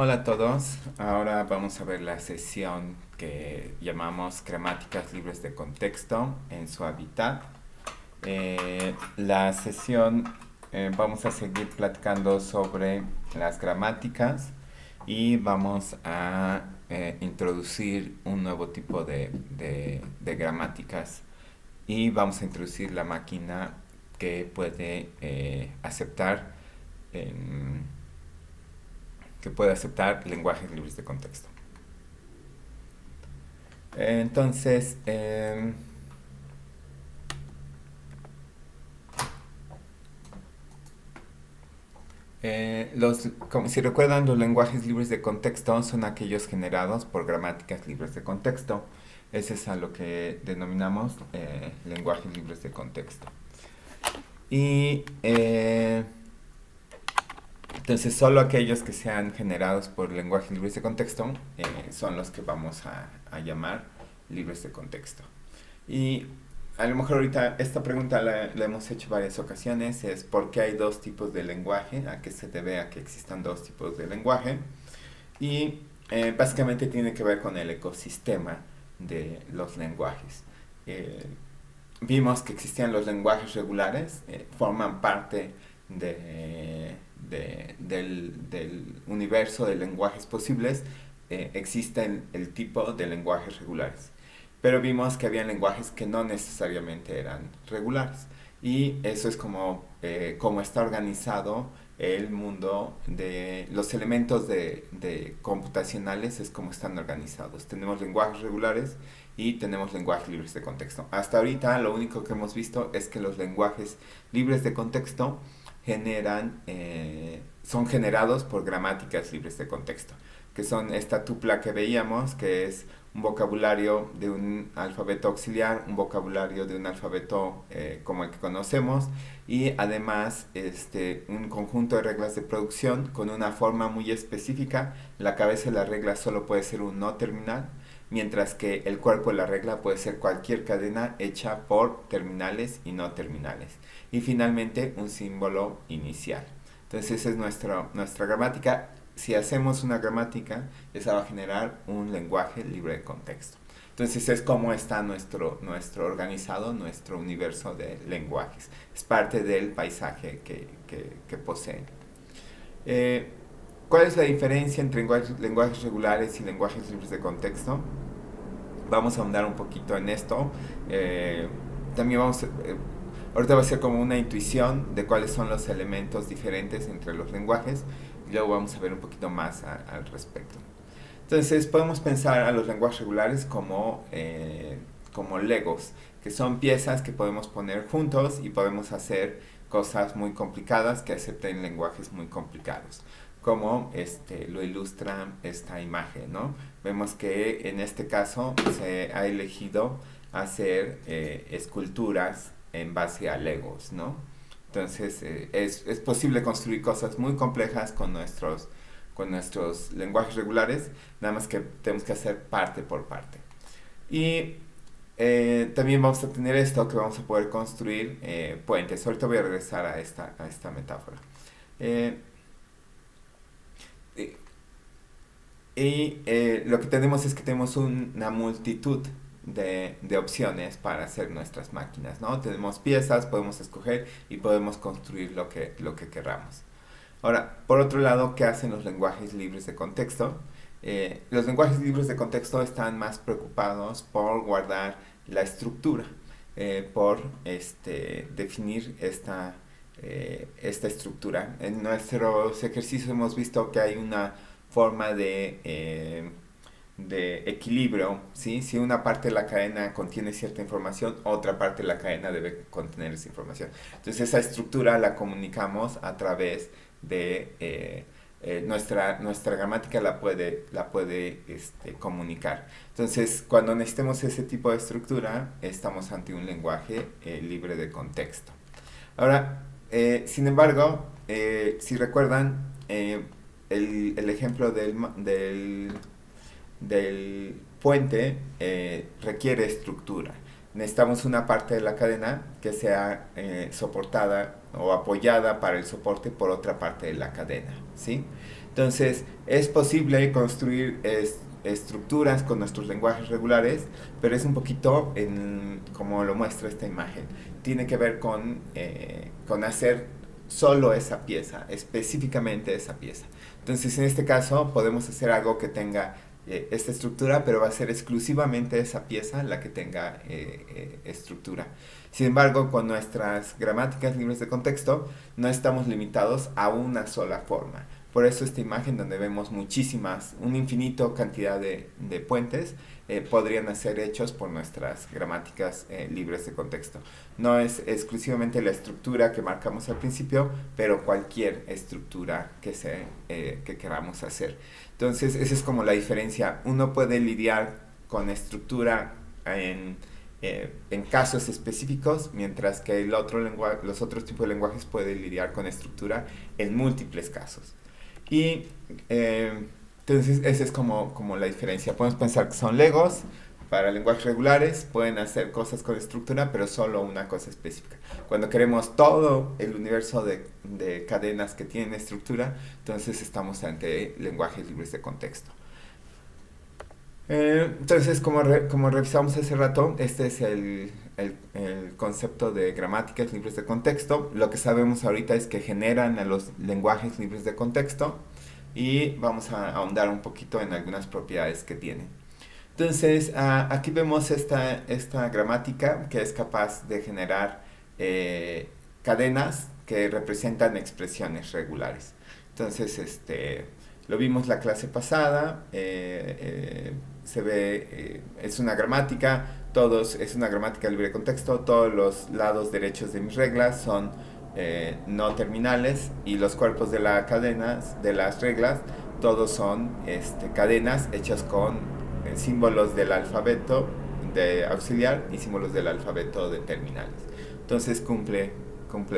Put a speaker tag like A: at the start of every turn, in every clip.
A: Hola a todos, ahora vamos a ver la sesión que llamamos gramáticas libres de contexto en su hábitat. La sesión vamos a seguir platicando sobre las gramáticas y vamos a introducir un nuevo tipo de gramáticas y vamos a introducir la máquina que puede aceptar em, lenguajes libres de contexto. Entonces, como si recuerdan, los lenguajes libres de contexto son aquellos generados por gramáticas libres de contexto. Ese es a lo que denominamos lenguajes libres de contexto. Y entonces solo aquellos que sean generados por lenguajes libres de contexto son los que vamos a llamar libres de contexto. Y a lo mejor ahorita esta pregunta la hemos hecho varias ocasiones, es ¿por qué hay dos tipos de lenguaje? ¿A qué se debe a que existan dos tipos de lenguaje? Y básicamente tiene que ver con el ecosistema de los lenguajes. Eh, Vimos que existían los lenguajes regulares, forman parte del universo de lenguajes posibles, existen el tipo de lenguajes regulares. Pero vimos que había lenguajes que no necesariamente eran regulares. Y eso es como está organizado el mundo de los elementos de computacionales, es como están organizados. Tenemos lenguajes regulares y tenemos lenguajes libres de contexto. Hasta ahorita lo único que hemos visto es que los lenguajes libres de contexto son generados por gramáticas libres de contexto, que son esta tupla que veíamos, que es un vocabulario de un alfabeto auxiliar, un vocabulario de un alfabeto como el que conocemos, y además un conjunto de reglas de producción con una forma muy específica. La cabeza de la regla solo puede ser un no terminal, mientras que el cuerpo de la regla puede ser cualquier cadena hecha por terminales y no terminales. Y finalmente un símbolo inicial. Entonces esa es nuestra gramática. Si hacemos una gramática, esa va a generar un lenguaje libre de contexto. Entonces es como está nuestro organizado, nuestro universo de lenguajes. Es parte del paisaje que posee. Eh, ¿Cuál es la diferencia entre lenguajes regulares y lenguajes libres de contexto? Vamos a ahondar un poquito en esto. Eh, También ahorita va a ser como una intuición de cuáles son los elementos diferentes entre los lenguajes y luego vamos a ver un poquito más al respecto. Entonces podemos pensar a los lenguajes regulares como legos, que son piezas que podemos poner juntos y podemos hacer cosas muy complicadas que acepten lenguajes muy complicados, como lo ilustra esta imagen, ¿no? Vemos que en este caso se ha elegido hacer esculturas en base a legos, ¿no? Entonces es posible construir cosas muy complejas con nuestros lenguajes regulares, nada más que tenemos que hacer parte por parte. Y también vamos a tener esto que vamos a poder construir puentes. Ahorita voy a regresar a esta metáfora. Eh, lo que tenemos es que tenemos una multitud de opciones para hacer nuestras máquinas, ¿no? Tenemos piezas, podemos escoger y podemos construir lo que queramos. Ahora, por otro lado, ¿qué hacen los lenguajes libres de contexto? Los lenguajes libres de contexto están más preocupados por guardar la estructura, por definir esta estructura. En nuestros ejercicios hemos visto que hay una forma de equilibrio, ¿sí? Si una parte de la cadena contiene cierta información, otra parte de la cadena debe contener esa información. Entonces esa estructura la comunicamos a través de nuestra gramática la puede comunicar. Entonces, cuando necesitemos ese tipo de estructura, estamos ante un lenguaje libre de contexto. Ahora, sin embargo, si recuerdan, el ejemplo del puente requiere estructura. necesitamos una parte de la cadena que sea soportada o apoyada para el soporte por otra parte de la cadena, ¿sí? Entonces, es posible construir estructuras con nuestros lenguajes regulares, pero es un poquito como lo muestra esta imagen. Tiene que ver con hacer solo esa pieza, específicamente esa pieza. Entonces, en este caso, podemos hacer algo que tenga esta estructura, pero va a ser exclusivamente esa pieza la que tenga estructura. Sin embargo, con nuestras gramáticas libres de contexto, no estamos limitados a una sola forma. Por eso esta imagen donde vemos un infinito cantidad de puentes, podrían ser hechos por nuestras gramáticas libres de contexto. No es exclusivamente la estructura que marcamos al principio, pero cualquier estructura que queramos hacer. Entonces, esa es como la diferencia. Uno puede lidiar con estructura en casos específicos, mientras que los otros tipos de lenguajes pueden lidiar con estructura en múltiples casos. Y entonces esa es como la diferencia. Podemos pensar que son legos para lenguajes regulares, pueden hacer cosas con estructura, pero solo una cosa específica. Cuando queremos todo el universo de cadenas que tienen estructura, entonces estamos ante lenguajes libres de contexto. Entonces, como revisamos hace rato, este es el concepto de gramáticas libres de contexto. Lo que sabemos ahorita es que generan a los lenguajes libres de contexto y vamos a ahondar un poquito en algunas propiedades que tienen. Entonces, aquí vemos esta gramática que es capaz de generar cadenas que representan expresiones regulares. Entonces, lo vimos la clase pasada, se ve, es una gramática, es una gramática libre de contexto, todos los lados derechos de mis reglas son no terminales y los cuerpos de las reglas, todos son cadenas hechas con símbolos del alfabeto de auxiliar y símbolos del alfabeto de terminales. Entonces cumple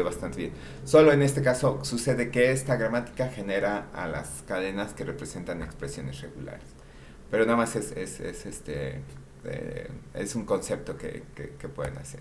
A: bastante bien. Solo en este caso sucede que esta gramática genera a las cadenas que representan expresiones regulares. Pero nada más es un concepto que pueden hacer.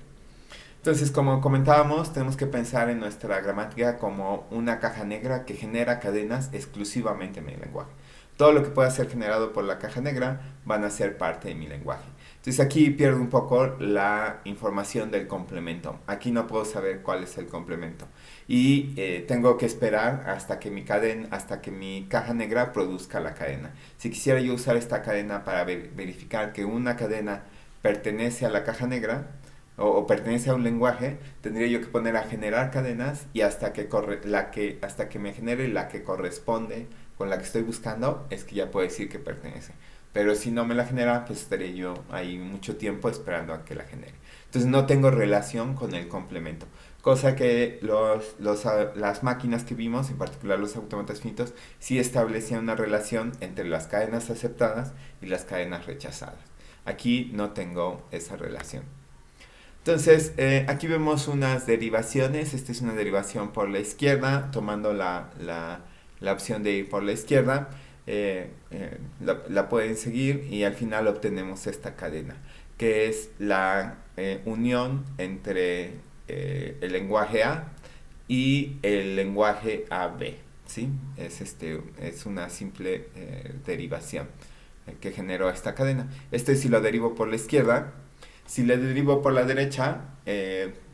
A: Entonces, como comentábamos, tenemos que pensar en nuestra gramática como una caja negra que genera cadenas exclusivamente en mi lenguaje. Todo lo que pueda ser generado por la caja negra van a ser parte de mi lenguaje. Entonces aquí pierdo un poco la información del complemento. Aquí no puedo saber cuál es el complemento. Y tengo que esperar hasta que mi caja negra produzca la cadena. Si quisiera yo usar esta cadena para verificar que una cadena pertenece a la caja negra o pertenece a un lenguaje, tendría yo que poner a generar cadenas y hasta que me genere la que corresponde con la que estoy buscando, es que ya puedo decir que pertenece. Pero si no me la genera, pues estaré yo ahí mucho tiempo esperando a que la genere. Entonces no tengo relación con el complemento. Cosa que las máquinas que vimos, en particular los autómatas finitos, sí establecían una relación entre las cadenas aceptadas y las cadenas rechazadas. Aquí no tengo esa relación. Entonces, aquí vemos unas derivaciones. Esta es una derivación por la izquierda, tomando la opción de ir por la izquierda. La pueden seguir y al final obtenemos esta cadena, que es la unión entre el lenguaje A y el lenguaje AB, ¿sí? Es una simple derivación que generó esta cadena. Si lo derivo por la izquierda. Si le derivo por la derecha,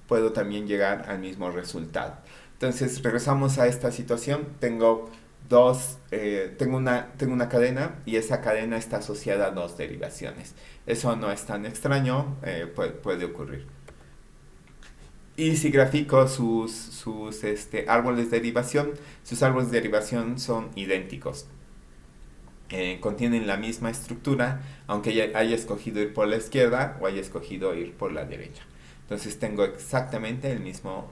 A: puedo también llegar al mismo resultado. Entonces, regresamos a esta situación. Tengo una cadena y esa cadena está asociada a dos derivaciones. Eso no es tan extraño, puede ocurrir. Y si grafico sus árboles de derivación, sus árboles de derivación son idénticos. Contienen la misma estructura, aunque haya escogido ir por la izquierda o haya escogido ir por la derecha. Entonces tengo exactamente el mismo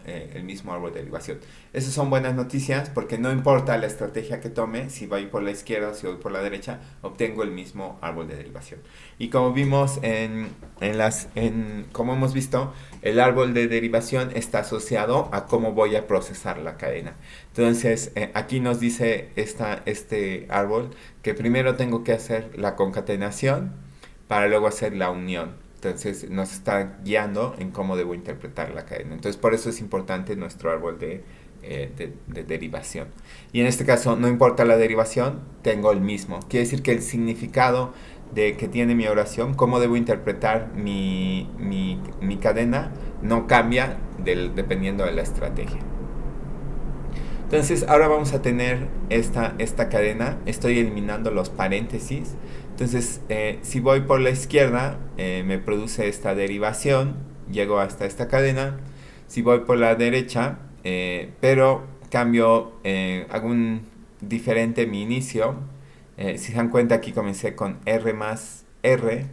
A: árbol de derivación. Esas son buenas noticias porque no importa la estrategia que tome, si voy por la izquierda o si voy por la derecha, obtengo el mismo árbol de derivación. Y como vimos como hemos visto, el árbol de derivación está asociado a cómo voy a procesar la cadena. Entonces aquí nos dice este árbol que primero tengo que hacer la concatenación para luego hacer la unión. Entonces nos está guiando en cómo debo interpretar la cadena. Entonces por eso es importante nuestro árbol de derivación. Y en este caso no importa la derivación, tengo el mismo. Quiere decir que el significado de que tiene mi oración, cómo debo interpretar mi cadena, no cambia dependiendo de la estrategia. Entonces ahora vamos a tener esta cadena. Estoy eliminando los paréntesis. Entonces si voy por la izquierda me produce esta derivación. Llego hasta esta cadena. Si voy por la derecha pero cambio, hago un diferente mi inicio. Si se dan cuenta aquí comencé con R más R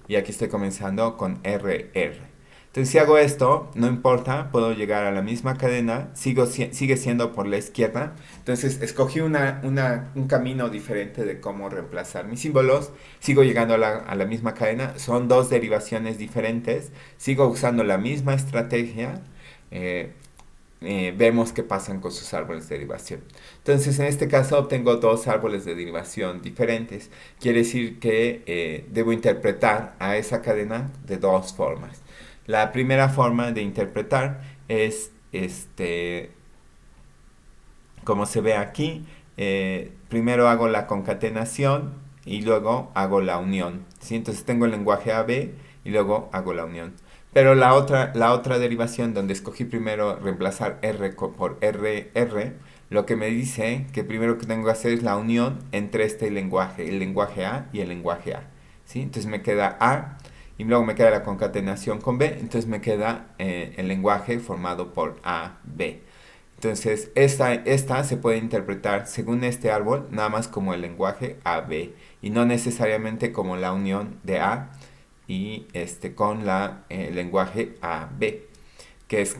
A: y aquí estoy comenzando con RR. Entonces si hago esto, no importa, puedo llegar a la misma cadena, sigue siendo por la izquierda. Entonces escogí un camino diferente de cómo reemplazar mis símbolos, sigo llegando a la misma cadena, son dos derivaciones diferentes, sigo usando la misma estrategia, vemos qué pasan con sus árboles de derivación. Entonces en este caso obtengo dos árboles de derivación diferentes, quiere decir que debo interpretar a esa cadena de dos formas. La primera forma de interpretar es, como se ve aquí, primero hago la concatenación y luego hago la unión, ¿sí? Entonces tengo el lenguaje AB y luego hago la unión. Pero la otra derivación donde escogí primero reemplazar R por RR, lo que me dice que primero que tengo que hacer es la unión entre el lenguaje A y el lenguaje A, ¿sí? Entonces me queda A y luego me queda la concatenación con B, entonces me queda el lenguaje formado por A, B. Entonces esta se puede interpretar según este árbol nada más como el lenguaje AB y no necesariamente como la unión de A y con el lenguaje AB, que es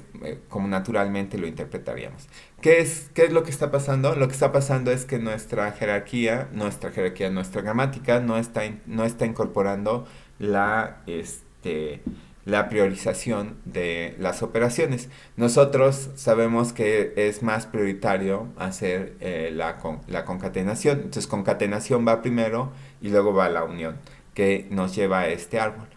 A: como naturalmente lo interpretaríamos. ¿Qué es lo que está pasando? Lo que está pasando es que nuestra gramática no está incorporando la priorización de las operaciones. Nosotros sabemos que es más prioritario hacer la concatenación. Entonces concatenación va primero y luego va la unión, que nos lleva a este árbol.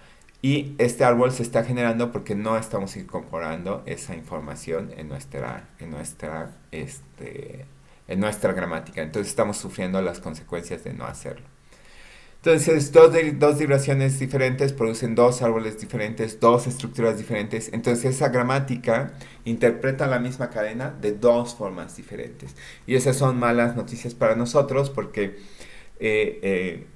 A: Y este árbol se está generando porque no estamos incorporando esa información en nuestra gramática. Entonces estamos sufriendo las consecuencias de no hacerlo. Entonces, dos derivaciones diferentes producen dos árboles diferentes, dos estructuras diferentes. Entonces, esa gramática interpreta la misma cadena de dos formas diferentes. Y esas son malas noticias para nosotros porque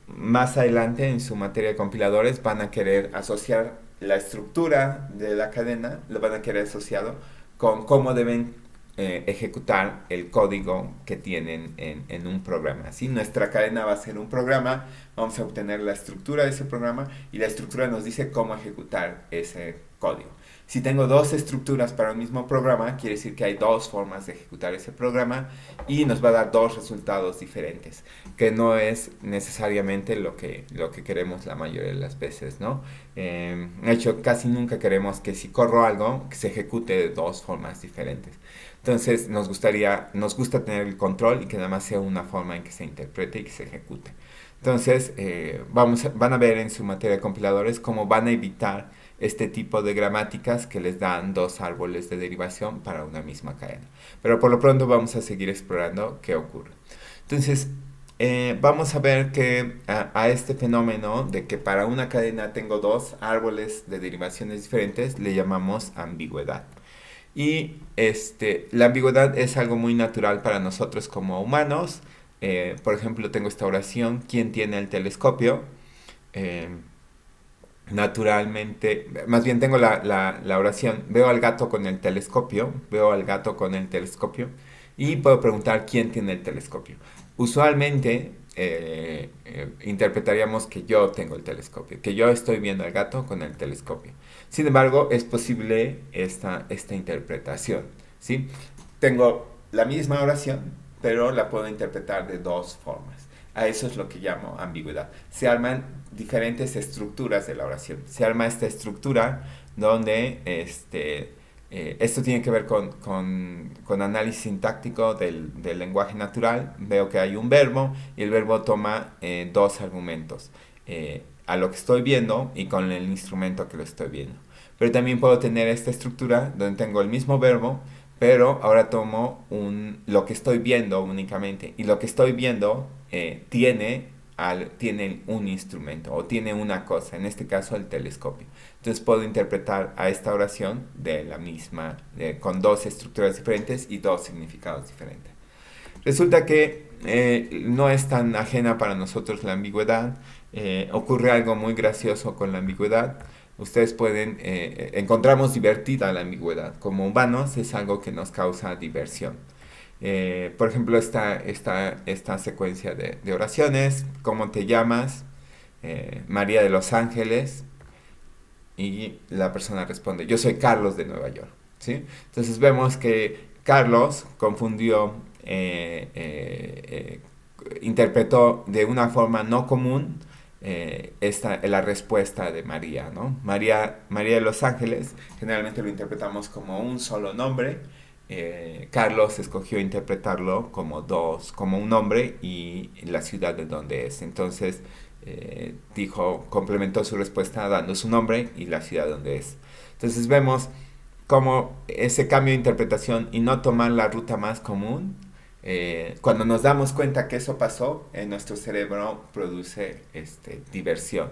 A: más adelante en su materia de compiladores van a querer asociar la estructura de la cadena, lo van a querer asociado con cómo deben ejecutar el código que tienen en un programa. ¿Sí? Nuestra cadena va a ser un programa, vamos a obtener la estructura de ese programa y la estructura nos dice cómo ejecutar ese código. Si tengo dos estructuras para un mismo programa, quiere decir que hay dos formas de ejecutar ese programa y nos va a dar dos resultados diferentes, que no es necesariamente lo que queremos la mayoría de las veces, ¿no? De hecho, casi nunca queremos que si corro algo, que se ejecute de dos formas diferentes. Entonces nos gusta tener el control y que nada más sea una forma en que se interprete y que se ejecute. Entonces van a ver en su materia de compiladores cómo van a evitar este tipo de gramáticas que les dan dos árboles de derivación para una misma cadena. Pero por lo pronto vamos a seguir explorando qué ocurre. Entonces vamos a ver que a este fenómeno de que para una cadena tengo dos árboles de derivaciones diferentes le llamamos ambigüedad. Y la ambigüedad es algo muy natural para nosotros como humanos. Por ejemplo, tengo esta oración: ¿quién tiene el telescopio? Naturalmente, más bien tengo la oración: veo al gato con el telescopio, y puedo preguntar quién tiene el telescopio. Usualmente interpretaríamos que yo tengo el telescopio, que yo estoy viendo al gato con el telescopio. Sin embargo, es posible esta interpretación, ¿sí? Tengo la misma oración, pero la puedo interpretar de dos formas. A eso es lo que llamo ambigüedad. Se arman diferentes estructuras de la oración. Se arma esta estructura donde esto tiene que ver con análisis sintáctico del lenguaje natural. Veo que hay un verbo y el verbo toma dos argumentos. a lo que estoy viendo y con el instrumento que lo estoy viendo. Pero también puedo tener esta estructura donde tengo el mismo verbo, pero ahora tomo lo que estoy viendo únicamente. Y lo que estoy viendo tiene un instrumento o tiene una cosa, en este caso el telescopio. Entonces puedo interpretar a esta oración de la misma, con dos estructuras diferentes y dos significados diferentes. Resulta que no es tan ajena para nosotros la ambigüedad. Ocurre algo muy gracioso con la ambigüedad. Ustedes encontramos divertida la ambigüedad. Como humanos es algo que nos causa diversión. Por ejemplo, esta secuencia de oraciones: ¿cómo te llamas? María de Los Ángeles. Y la persona responde: yo soy Carlos de Nueva York. ¿Sí? Entonces vemos que Carlos confundió, interpretó de una forma no común la respuesta de María, ¿no? María de Los Ángeles generalmente lo interpretamos como un solo nombre. Carlos escogió interpretarlo como un nombre y la ciudad de donde es. Entonces complementó su respuesta dando su nombre y la ciudad donde es. Entonces vemos cómo ese cambio de interpretación y no tomar la ruta más común, cuando nos damos cuenta que eso pasó, nuestro cerebro produce diversión.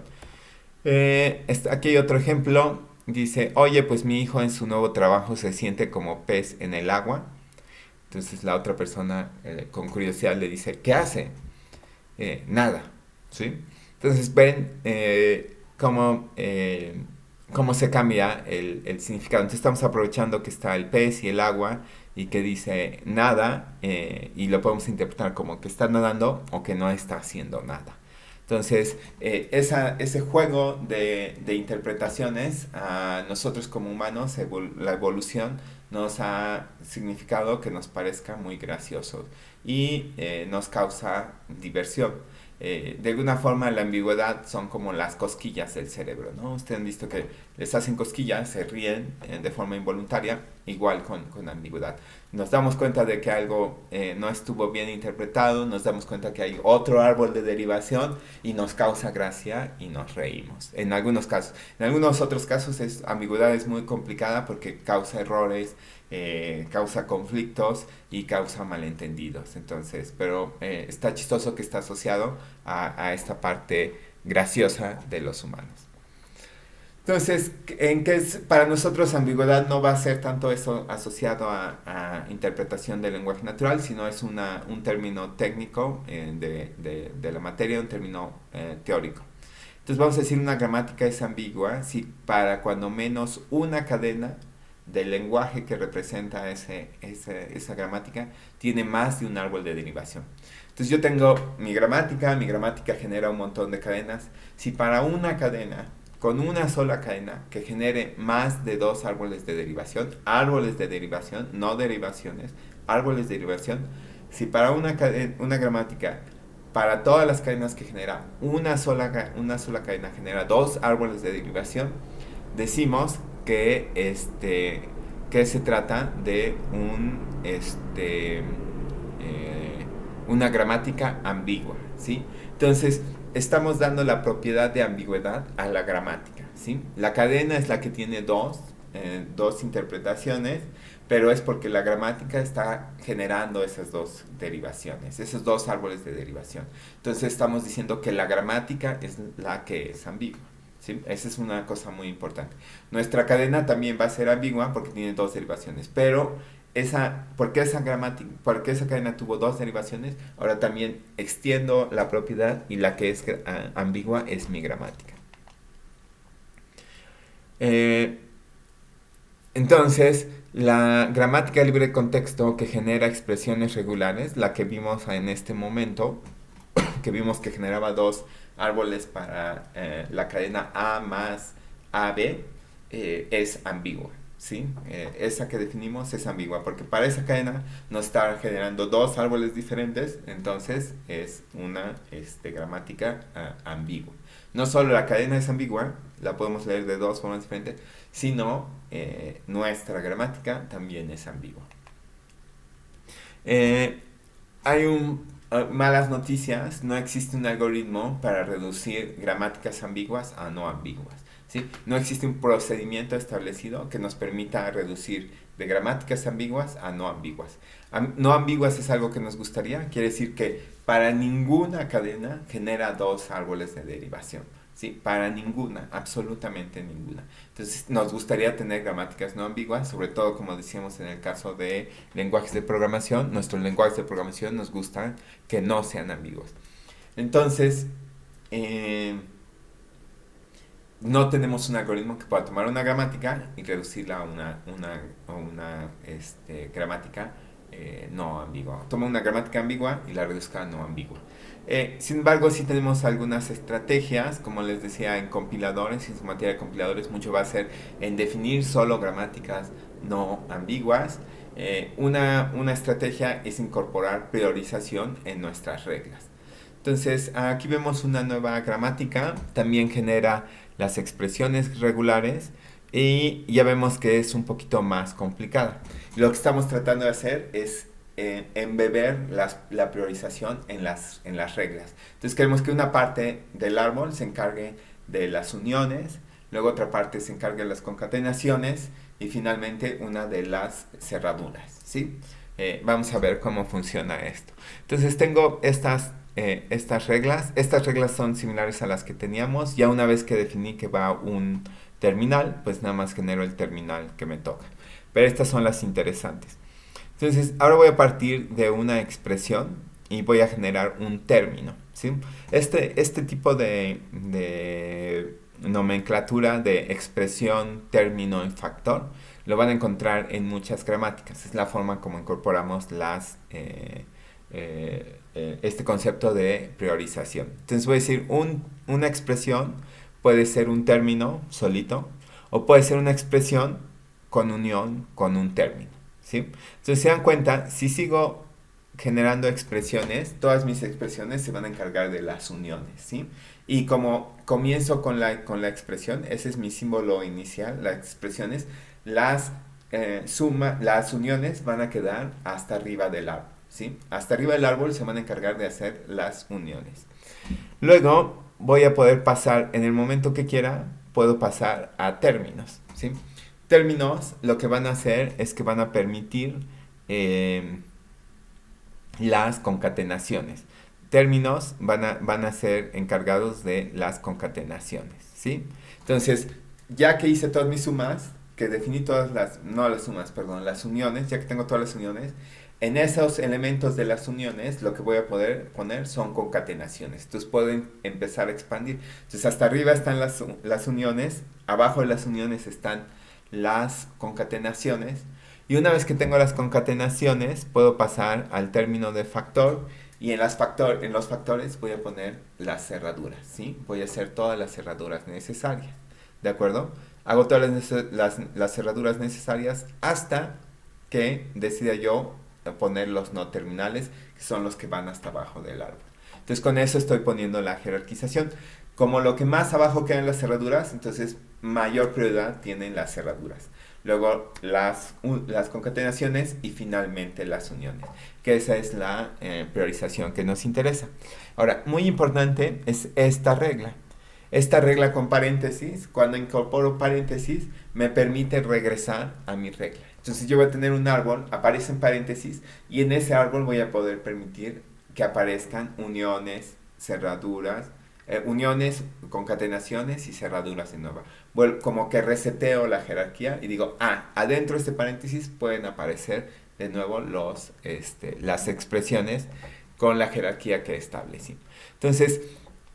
A: Aquí hay otro ejemplo. Dice: oye, pues mi hijo en su nuevo trabajo se siente como pez en el agua. Entonces la otra persona, con curiosidad, le dice: ¿qué hace? Nada. ¿Sí? Entonces ven cómo se cambia el significado. Entonces estamos aprovechando que está el pez y el agua y que dice nada, y lo podemos interpretar como que está nadando o que no está haciendo nada. Entonces, ese juego de interpretaciones, a nosotros como humanos, la evolución nos ha significado que nos parezca muy gracioso y nos causa diversión. De alguna forma la ambigüedad son como las cosquillas del cerebro, ¿no? Ustedes han visto que les hacen cosquillas, se ríen de forma involuntaria, igual con ambigüedad. Nos damos cuenta de que algo no estuvo bien interpretado, nos damos cuenta que hay otro árbol de derivación y nos causa gracia y nos reímos. En algunos casos. En algunos otros casos ambigüedad es muy complicada porque causa errores, causa conflictos y causa malentendidos. Entonces, pero está chistoso que está asociado a esta parte graciosa de los humanos. Entonces, para nosotros ambigüedad no va a ser tanto eso asociado a interpretación del lenguaje natural, sino es un término técnico de la materia, un término teórico. Entonces vamos a decir: una gramática es ambigua si para cuando menos una cadena del lenguaje que representa esa gramática tiene más de un árbol de derivación. Entonces yo tengo mi gramática genera un montón de cadenas. Si para una cadena, con una sola cadena, que genere más de dos árboles de derivación, no derivaciones, árboles de derivación, si para una gramática, para todas las cadenas que genera una sola cadena genera dos árboles de derivación, decimos que se trata de una gramática ambigua, ¿sí? Entonces, estamos dando la propiedad de ambigüedad a la gramática, ¿sí? La cadena es la que tiene dos interpretaciones, pero es porque la gramática está generando esas dos derivaciones, esos dos árboles de derivación. Entonces, estamos diciendo que la gramática es la que es ambigua. ¿Sí? Esa es una cosa muy importante. Nuestra cadena también va a ser ambigua porque tiene dos derivaciones, pero porque esa cadena tuvo dos derivaciones, ahora también extiendo la propiedad y la que es ambigua es mi gramática. Entonces, la gramática libre de contexto que genera expresiones regulares, la que vimos en este momento, que vimos que generaba dos árboles para la cadena A más AB, es ambigua, ¿sí? Esa que definimos es ambigua porque para esa cadena nos está generando dos árboles diferentes, entonces es una gramática ambigua. No solo la cadena es ambigua, la podemos leer de dos formas diferentes, sino nuestra gramática también es ambigua. Hay un Malas noticias, no existe un algoritmo para reducir gramáticas ambiguas a no ambiguas. ¿Sí? No existe un procedimiento establecido que nos permita reducir de gramáticas ambiguas a no ambiguas. No ambiguas es algo que nos gustaría, quiere decir que para ninguna cadena genera dos árboles de derivación. ¿Sí? Para ninguna, absolutamente ninguna. Entonces nos gustaría tener gramáticas no ambiguas, sobre todo como decíamos en el caso de lenguajes de programación, nuestros lenguajes de programación nos gustan que no sean ambiguos. Entonces, no tenemos un algoritmo que pueda tomar una gramática y reducirla a una gramática no ambigua. Toma una gramática ambigua y la reduzca a no ambigua. Sin embargo, sí tenemos algunas estrategias, como les decía, en compiladores, en su materia de compiladores, mucho va a ser en definir solo gramáticas no ambiguas. Una estrategia es incorporar priorización en nuestras reglas. Entonces, aquí vemos una nueva gramática, también genera las expresiones regulares y ya vemos que es un poquito más complicada. Lo que estamos tratando de hacer es embeber la priorización en las reglas. Entonces queremos que una parte del árbol se encargue de las uniones, luego otra parte se encargue de las concatenaciones y finalmente una de las cerraduras. ¿Sí? Vamos a ver cómo funciona esto. Entonces tengo estas reglas. Estas reglas son similares a las que teníamos. Ya una vez que definí que va un terminal, pues nada más genero el terminal que me toca. Pero estas son las interesantes. Entonces, ahora voy a partir de una expresión y voy a generar un término. ¿Sí? Este tipo de nomenclatura de expresión, término y factor lo van a encontrar en muchas gramáticas. Es la forma como incorporamos este concepto de priorización. Entonces voy a decir, una expresión puede ser un término solito o puede ser una expresión con unión con un término. ¿Sí? Entonces se dan cuenta, si sigo generando expresiones, todas mis expresiones se van a encargar de las uniones. ¿Sí? Y como comienzo con la expresión, ese es mi símbolo inicial, las expresiones, las uniones van a quedar hasta arriba del árbol. ¿Sí? Hasta arriba del árbol se van a encargar de hacer las uniones. Luego voy a poder pasar, en el momento que quiera, puedo pasar a términos. ¿Sí? Términos lo que van a hacer es que van a permitir las concatenaciones. Términos van a ser encargados de las concatenaciones. ¿Sí? Entonces, ya que hice todas mis sumas, que definí todas las uniones, ya que tengo todas las uniones, en esos elementos de las uniones lo que voy a poder poner son concatenaciones. Entonces puedo empezar a expandir. Entonces hasta arriba están las uniones, abajo de las uniones están las concatenaciones. Y una vez que tengo las concatenaciones, puedo pasar al término de factor. Y en los factores voy a poner las cerraduras. ¿Sí? Voy a hacer todas las cerraduras necesarias. ¿De acuerdo? Hago todas las cerraduras necesarias hasta que decida yo poner los no terminales, que son los que van hasta abajo del árbol. Entonces con eso estoy poniendo la jerarquización. Como lo que más abajo quedan las cerraduras, entonces mayor prioridad tienen las cerraduras. Luego las concatenaciones y finalmente las uniones, que esa es la priorización que nos interesa. Ahora, muy importante es esta regla. Esta regla con paréntesis, cuando incorporo paréntesis, me permite regresar a mi regla. Entonces yo voy a tener un árbol, aparece en paréntesis, y en ese árbol voy a poder permitir que aparezcan uniones, cerraduras, uniones, concatenaciones y cerraduras de nuevo. Bueno, como que reseteo la jerarquía y digo, adentro de este paréntesis pueden aparecer de nuevo las expresiones con la jerarquía que establecí. Entonces,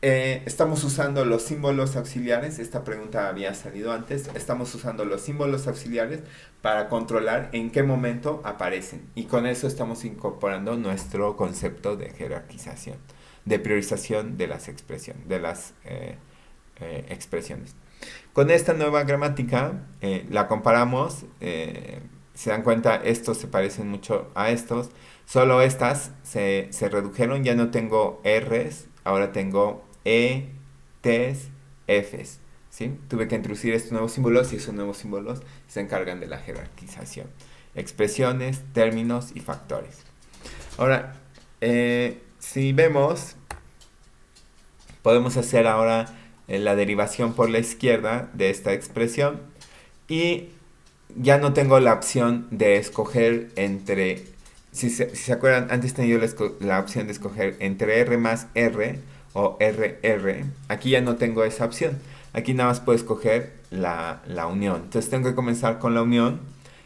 A: estamos usando los símbolos auxiliares. Esta pregunta había salido antes. Estamos usando los símbolos auxiliares para controlar en qué momento aparecen. Y con eso estamos incorporando nuestro concepto de jerarquización, de priorización de las expresiones. Con esta nueva gramática la comparamos. Se dan cuenta, estos se parecen mucho a estos. Solo estas se redujeron. Ya no tengo R's, ahora tengo T's, F's. ¿Sí? Tuve que introducir estos nuevos símbolos y esos nuevos símbolos se encargan de la expresiones, términos y factores. Ahora, si vemos, podemos hacer ahora la derivación por la izquierda de esta expresión y ya no tengo la opción de escoger entre, si se acuerdan, antes tenía yo la opción de escoger entre R más R o RR. Aquí ya no tengo esa opción. Aquí nada más puedo escoger la unión. Entonces tengo que comenzar con la unión.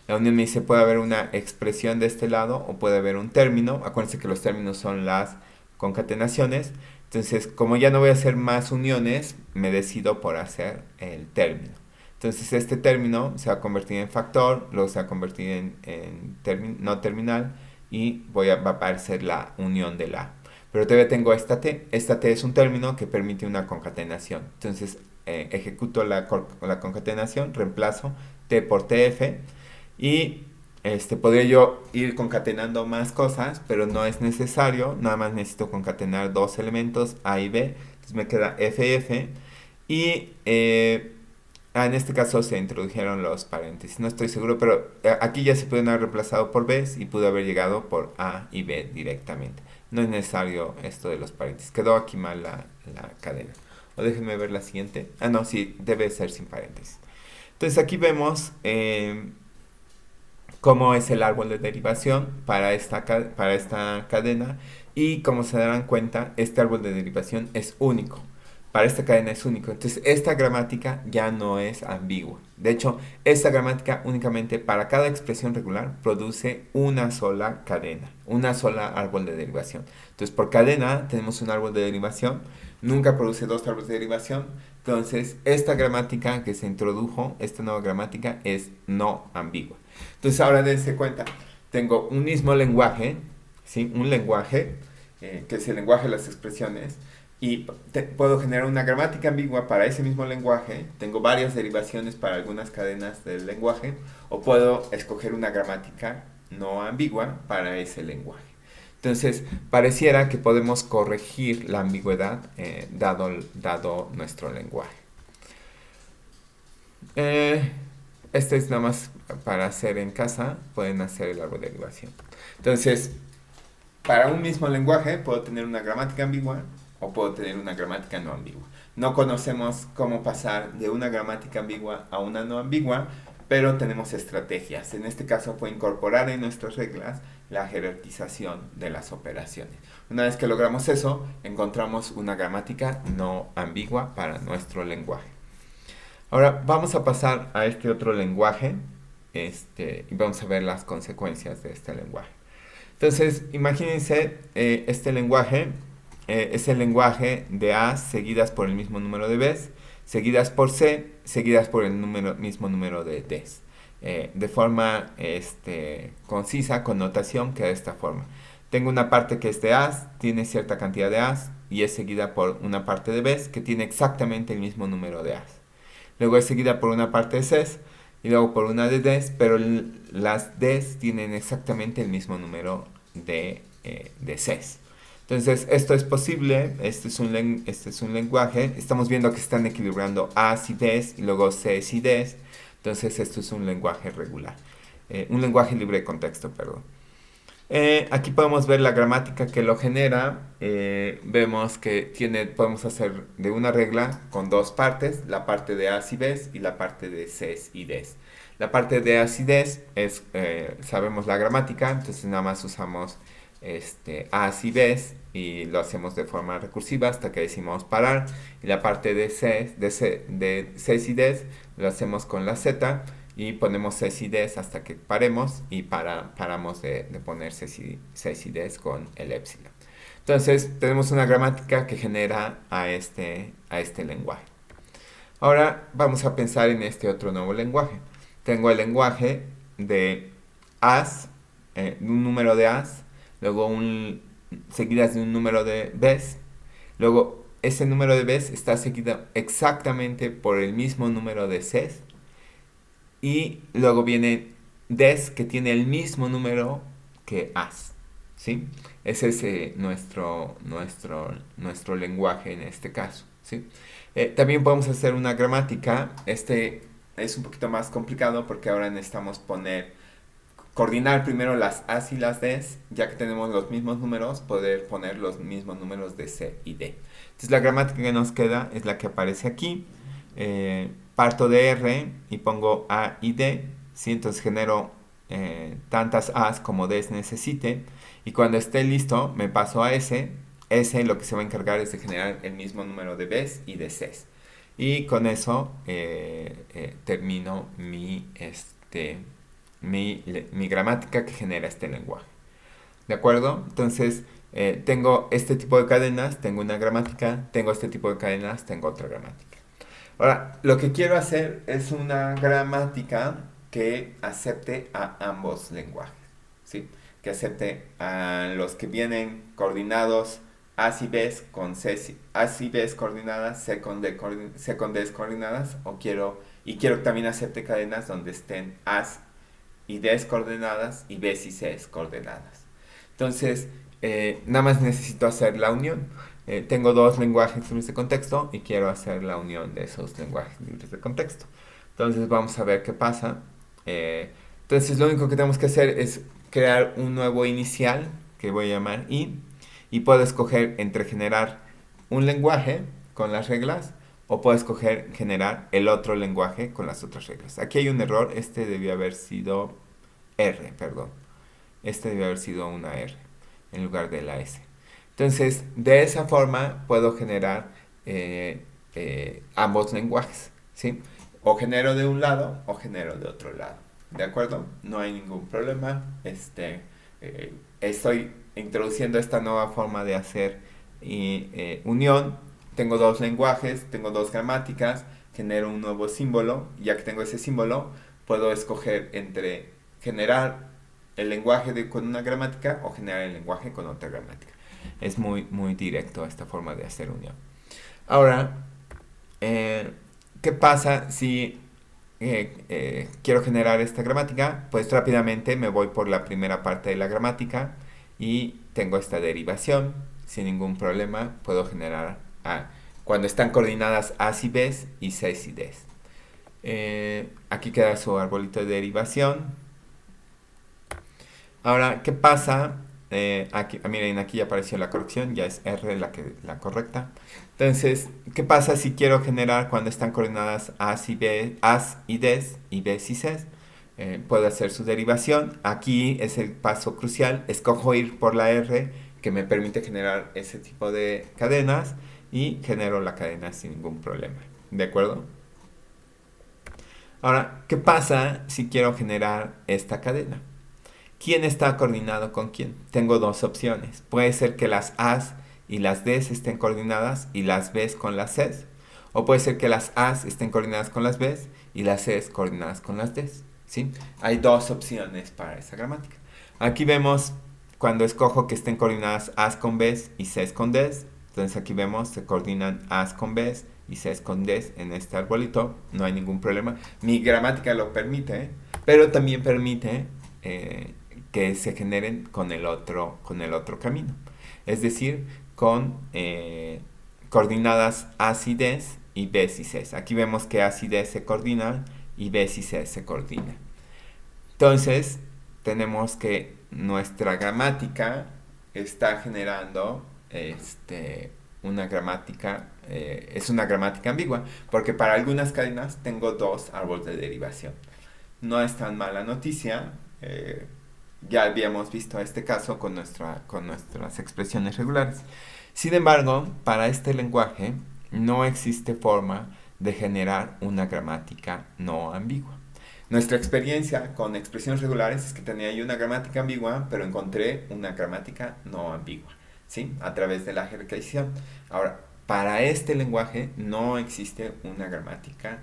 A: La unión me dice puede haber una expresión de este lado o puede haber un término. Acuérdense que los términos son las concatenaciones. Entonces, como ya no voy a hacer más uniones, me decido por hacer el término. Entonces, este término se va a convertir en factor, luego se va a convertir en no terminal y va a aparecer la unión de la. Pero todavía tengo esta T. Esta T es un término que permite una concatenación. Entonces, ejecuto la concatenación, reemplazo T por TF y podría yo ir concatenando más cosas, pero no es necesario. Nada más necesito concatenar dos elementos, A y B. Entonces me queda FF. Y en este caso se introdujeron los paréntesis. No estoy seguro, pero aquí ya se pueden haber reemplazado por B y pudo haber llegado por A y B directamente. No es necesario esto de los paréntesis. Quedó aquí mal la cadena. O déjenme ver la siguiente. Ah, no, sí, debe ser sin paréntesis. Entonces aquí vemos cómo es el árbol de derivación para esta cadena y como se darán cuenta, este árbol de derivación es único. Para esta cadena es único. Entonces, esta gramática ya no es ambigua. De hecho, esta gramática únicamente para cada expresión regular produce una sola cadena, una sola árbol de derivación. Entonces, por cadena tenemos un árbol de derivación, nunca produce dos árboles de derivación. Entonces, esta gramática que se introdujo, esta nueva gramática, es no ambigua. Entonces, ahora dense cuenta, tengo un mismo lenguaje, ¿sí? Un lenguaje, que es el lenguaje de las expresiones, y puedo generar una gramática ambigua para ese mismo lenguaje. Tengo varias derivaciones para algunas cadenas del lenguaje. O puedo escoger una gramática no ambigua para ese lenguaje. Entonces, pareciera que podemos corregir la ambigüedad dado nuestro lenguaje. Este es nada más para hacer en casa. Pueden hacer el árbol de derivación. Entonces, para un mismo lenguaje puedo tener una gramática ambigua o puedo tener una gramática no ambigua. No conocemos cómo pasar de una gramática ambigua a una no ambigua, pero tenemos estrategias. En este caso fue incorporar en nuestras reglas la jerarquización de las operaciones. Una vez que logramos eso, encontramos una gramática no ambigua para nuestro lenguaje. Ahora vamos a pasar a este otro lenguaje y vamos a ver las consecuencias de este lenguaje. Entonces, imagínense este lenguaje. Es el lenguaje de A seguidas por el mismo número de Bs, seguidas por C, seguidas por el mismo número de Ds. De forma concisa, con notación, queda de esta forma. Tengo una parte que es de As, tiene cierta cantidad de As, y es seguida por una parte de Bs que tiene exactamente el mismo número de As. Luego es seguida por una parte de Cs, y luego por una de Ds, pero las Ds tienen exactamente el mismo número de Cs. Entonces, esto es posible, este es un lenguaje, estamos viendo que están equilibrando A's y B's y luego C's y D's, entonces esto es un lenguaje regular, un lenguaje libre de contexto, perdón. Aquí podemos ver la gramática que lo genera, vemos que podemos hacer de una regla con dos partes, la parte de A's y B's y la parte de C's y D's. La parte de A's y D's sabemos la gramática, entonces nada más usamos A's y B's y lo hacemos de forma recursiva hasta que decimos parar, y la parte de C's y D's lo hacemos con la Z y ponemos C's y D's hasta que paremos y paramos de poner C's y D's con el épsilon. Entonces tenemos una gramática que genera a este lenguaje. Ahora vamos a pensar en este otro nuevo lenguaje. Tengo el lenguaje de A's, un número de A's, luego seguidas de un número de B's, luego ese número de B's está seguido exactamente por el mismo número de C's, y luego viene D's que tiene el mismo número que A's, ¿sí? Ese es nuestro lenguaje en este caso, ¿sí? También podemos hacer una gramática, es un poquito más complicado porque ahora necesitamos poner coordinar primero las A's y las D's, ya que tenemos los mismos números, poder poner los mismos números de C y D. Entonces la gramática que nos queda es la que aparece aquí. Parto de R y pongo A y D, ¿sí? Entonces genero tantas A's como D's necesite, y cuando esté listo me paso a S. S lo que se va a encargar es de generar el mismo número de B's y de C's. Y con eso termino mi gramática que genera este lenguaje. ¿De acuerdo? Entonces, tengo este tipo de cadenas, tengo una gramática, tengo este tipo de cadenas, tengo otra gramática. Ahora, lo que quiero hacer es una gramática que acepte a ambos lenguajes, ¿sí? Que acepte a los que vienen coordinados A's y B's con A's y B's coordinadas, C con D's coordinadas, quiero que también acepte cadenas donde estén A's y D's coordenadas y B's y C's coordenadas. Entonces, nada más necesito hacer la unión. Tengo dos lenguajes libres de contexto y quiero hacer la unión de esos lenguajes libres de contexto. Entonces vamos a ver qué pasa. Entonces lo único que tenemos que hacer es crear un nuevo inicial que voy a llamar i, y puedo escoger entre generar un lenguaje con las reglas o puedo escoger generar el otro lenguaje con las otras reglas. Aquí hay un error, este debió haber sido R, perdón. Este debió haber sido una R en lugar de la S. Entonces, de esa forma puedo generar ambos lenguajes, ¿sí? O genero de un lado o genero de otro lado. ¿De acuerdo? No hay ningún problema. Estoy introduciendo esta nueva forma de hacer unión. Tengo dos lenguajes, tengo dos gramáticas, genero un nuevo símbolo. Ya que tengo ese símbolo, puedo escoger entre generar el lenguaje con una gramática o generar el lenguaje con otra gramática. Es muy, muy directo esta forma de hacer unión. Ahora, ¿qué pasa si quiero generar esta gramática? Pues rápidamente me voy por la primera parte de la gramática y tengo esta derivación. Sin ningún problema puedo generar cuando están coordinadas A's y B's y C's y D's. Aquí queda su arbolito de derivación. Ahora, ¿qué pasa? Miren, aquí ya apareció la corrección, ya es R la correcta. Entonces, ¿qué pasa si quiero generar cuando están coordinadas A's y D's y B's y C's? Puedo hacer su derivación. Aquí es el paso crucial. Escojo ir por la R, que me permite generar ese tipo de cadenas, y genero la cadena sin ningún problema. ¿De acuerdo? Ahora, ¿qué pasa si quiero generar esta cadena? ¿Quién está coordinado con quién? Tengo dos opciones. Puede ser que las A's y las D's estén coordinadas y las B's con las C's. O puede ser que las A's estén coordinadas con las B's y las C's coordinadas con las D's. ¿Sí? Hay dos opciones para esa gramática. Aquí vemos cuando escojo que estén coordinadas A's con B's y C's con D's. Entonces aquí vemos se coordinan A's con B's y C's con D's en este arbolito. No hay ningún problema. Mi gramática lo permite, pero también permite que se generen con el otro camino. Es decir, con coordinadas A's y D's y B's y C's. Aquí vemos que A's y D's se coordinan y B's y C's se coordinan. Entonces, tenemos que nuestra gramática está generando una gramática, es una gramática ambigua, porque para algunas cadenas tengo dos árboles de derivación. No es tan mala noticia. Ya habíamos visto este caso con nuestras expresiones regulares. Sin embargo, para este lenguaje no existe forma de generar una gramática no ambigua. Nuestra experiencia con expresiones regulares es que tenía yo una gramática ambigua, pero encontré una gramática no ambigua, ¿sí? A través de la jerarquización. Ahora, para este lenguaje no existe una gramática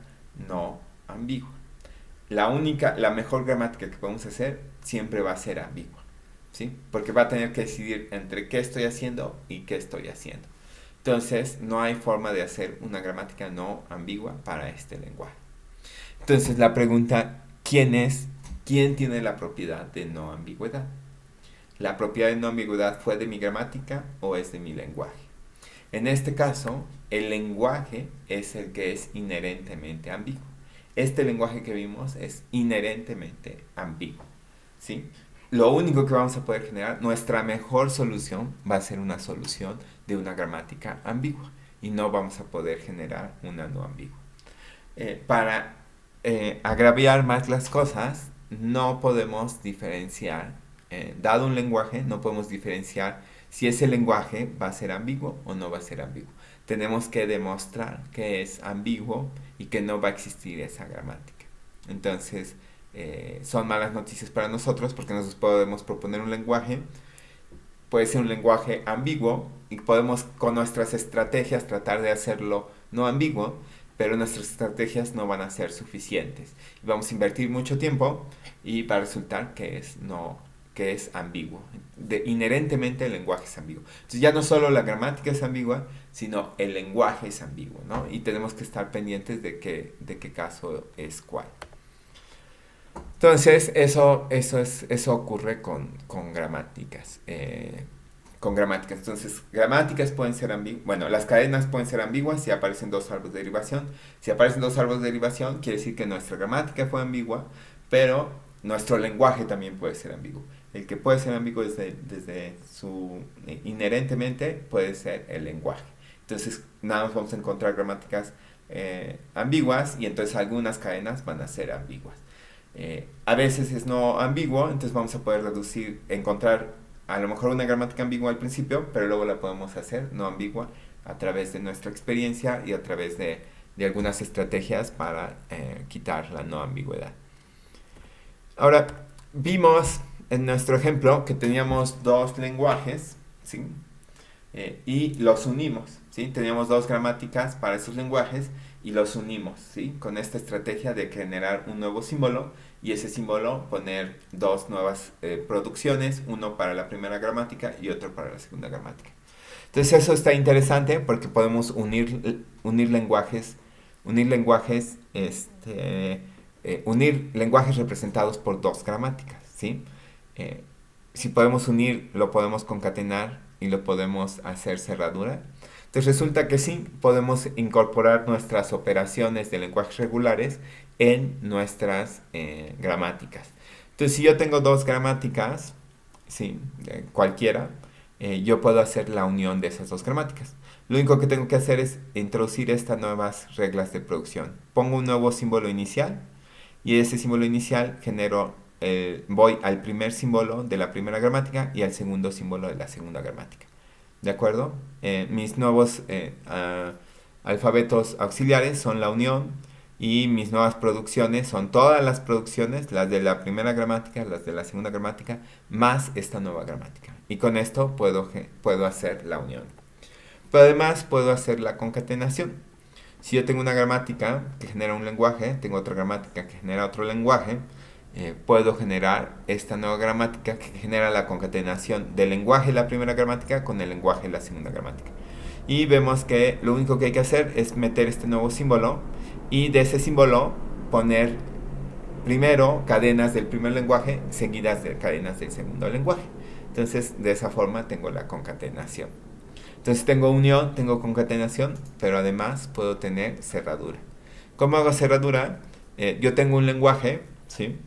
A: no ambigua. La mejor gramática que podemos hacer siempre va a ser ambigua, ¿sí? Porque va a tener que decidir entre qué estoy haciendo y qué estoy haciendo. Entonces, no hay forma de hacer una gramática no ambigua para este lenguaje. Entonces, la pregunta, ¿quién tiene la propiedad de no ambigüedad? ¿La propiedad de no ambigüedad fue de mi gramática o es de mi lenguaje? En este caso, el lenguaje es el que es inherentemente ambiguo. Este lenguaje que vimos es inherentemente ambiguo, ¿sí? Lo único que vamos a poder generar, nuestra mejor solución va a ser una solución de una gramática ambigua y no vamos a poder generar una no ambigua. Para agraviar más las cosas, no podemos diferenciar, dado un lenguaje, no podemos diferenciar si ese lenguaje va a ser ambiguo o no va a ser ambiguo. Tenemos que demostrar que es ambiguo y que no va a existir esa gramática. Entonces, son malas noticias para nosotros porque nosotros podemos proponer un lenguaje, puede ser un lenguaje ambiguo y podemos con nuestras estrategias tratar de hacerlo no ambiguo, pero nuestras estrategias no van a ser suficientes. Y vamos a invertir mucho tiempo y va a resultar que es ambiguo. Inherentemente el lenguaje es ambiguo. Entonces ya no solo la gramática es ambigua, sino el lenguaje es ambiguo, ¿no? Y tenemos que estar pendientes de qué caso es cuál. Entonces, eso ocurre con gramáticas. Con gramáticas. Entonces, gramáticas pueden ser ambiguas. Bueno, las cadenas pueden ser ambiguas si aparecen dos árboles de derivación. Si aparecen dos árboles de derivación, quiere decir que nuestra gramática fue ambigua, pero nuestro lenguaje también puede ser ambiguo. El que puede ser ambiguo desde su inherentemente puede ser el lenguaje. Entonces, nada más vamos a encontrar gramáticas ambiguas y entonces algunas cadenas van a ser ambiguas. A veces es no ambiguo, entonces vamos a poder encontrar a lo mejor una gramática ambigua al principio, pero luego la podemos hacer no ambigua a través de nuestra experiencia y a través de algunas estrategias para quitar la no ambigüedad. Ahora, vimos en nuestro ejemplo que teníamos dos lenguajes, ¿sí? Y los unimos, ¿sí? Teníamos dos gramáticas para esos lenguajes y los unimos, ¿sí? Con esta estrategia de generar un nuevo símbolo y ese símbolo poner dos nuevas producciones, uno para la primera gramática y otro para la segunda gramática. Entonces eso está interesante porque podemos unir lenguajes representados por dos gramáticas, ¿sí? Si podemos unir, lo podemos concatenar y lo podemos hacer cerradura. Entonces resulta que sí, podemos incorporar nuestras operaciones de lenguajes regulares en nuestras gramáticas. Entonces si yo tengo dos gramáticas, sí, cualquiera, yo puedo hacer la unión de esas dos gramáticas. Lo único que tengo que hacer es introducir estas nuevas reglas de producción. Pongo un nuevo símbolo inicial y ese símbolo inicial voy al primer símbolo de la primera gramática y al segundo símbolo de la segunda gramática. ¿De acuerdo? Mis nuevos alfabetos auxiliares son la unión y mis nuevas producciones son todas las producciones, las de la primera gramática, las de la segunda gramática, más esta nueva gramática. Y con esto puedo hacer la unión. Pero además puedo hacer la concatenación. Si yo tengo una gramática que genera un lenguaje, tengo otra gramática que genera otro lenguaje, puedo generar esta nueva gramática que genera la concatenación del lenguaje de la primera gramática con el lenguaje de la segunda gramática. Y vemos que lo único que hay que hacer es meter este nuevo símbolo y de ese símbolo poner primero cadenas del primer lenguaje seguidas de cadenas del segundo lenguaje. Entonces de esa forma tengo la concatenación. Entonces tengo unión, tengo concatenación, pero además puedo tener cerradura. ¿Cómo hago cerradura? Yo tengo un lenguaje, ¿sí?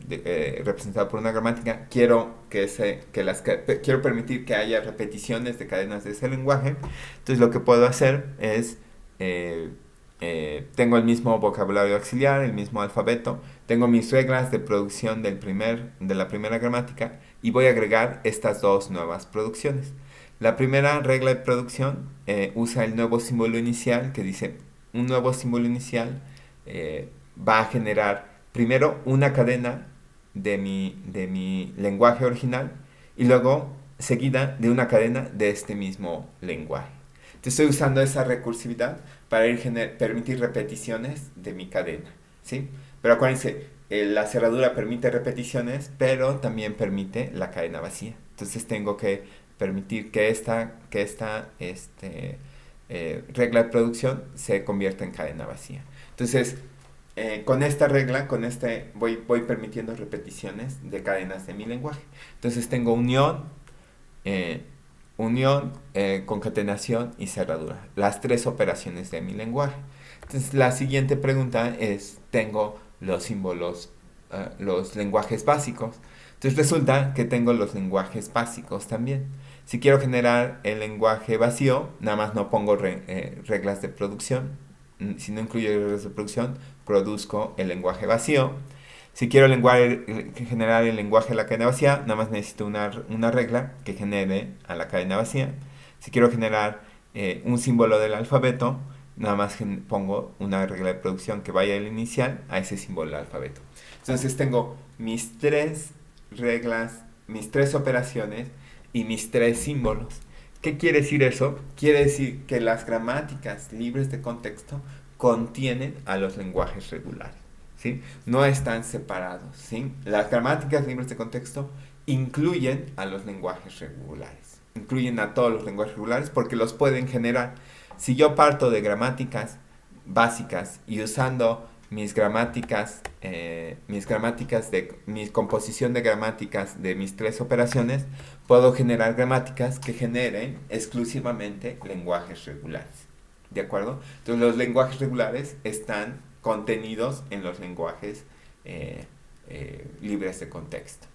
A: Representado por una gramática. Quiero permitir que haya repeticiones de cadenas de ese lenguaje. Entonces lo que puedo hacer es tengo el mismo vocabulario auxiliar, el mismo alfabeto, tengo mis reglas de producción de la primera gramática y voy a agregar estas dos nuevas producciones. La primera regla de producción usa el nuevo símbolo inicial que dice un nuevo símbolo inicial va a generar primero una cadena de mi lenguaje original y luego seguida de una cadena de este mismo lenguaje. Entonces estoy usando esa recursividad para permitir repeticiones de mi cadena, ¿sí? Pero acuérdense, la cerradura permite repeticiones, pero también permite la cadena vacía. Entonces tengo que permitir que esta regla de producción se convierta en cadena vacía. Entonces, con esta regla, voy permitiendo repeticiones de cadenas de mi lenguaje. Entonces tengo unión, concatenación y cerradura. Las tres operaciones de mi lenguaje. Entonces la siguiente pregunta es, tengo los símbolos, los lenguajes básicos. Entonces Entonces resulta que tengo los lenguajes básicos también. Si quiero generar el lenguaje vacío, nada más no pongo reglas de producción. Si no incluyo reglas de producción, produzco el lenguaje vacío. Si quiero generar el lenguaje de la cadena vacía, nada más necesito una regla que genere a la cadena vacía. Si quiero generar un símbolo del alfabeto, nada más pongo una regla de producción que vaya del inicial a ese símbolo del alfabeto. Entonces tengo mis tres reglas, mis tres operaciones y mis tres símbolos. ¿Qué quiere decir eso? Quiere decir que las gramáticas libres de contexto contienen a los lenguajes regulares, ¿sí? No están separados, ¿sí? Las gramáticas libres de contexto incluyen a los lenguajes regulares. Incluyen a todos los lenguajes regulares porque los pueden generar. Si yo parto de gramáticas básicas y usando mi composición de gramáticas de mis tres operaciones, puedo generar gramáticas que generen exclusivamente lenguajes regulares. ¿De acuerdo? Entonces los lenguajes regulares están contenidos en los lenguajes libres de contexto.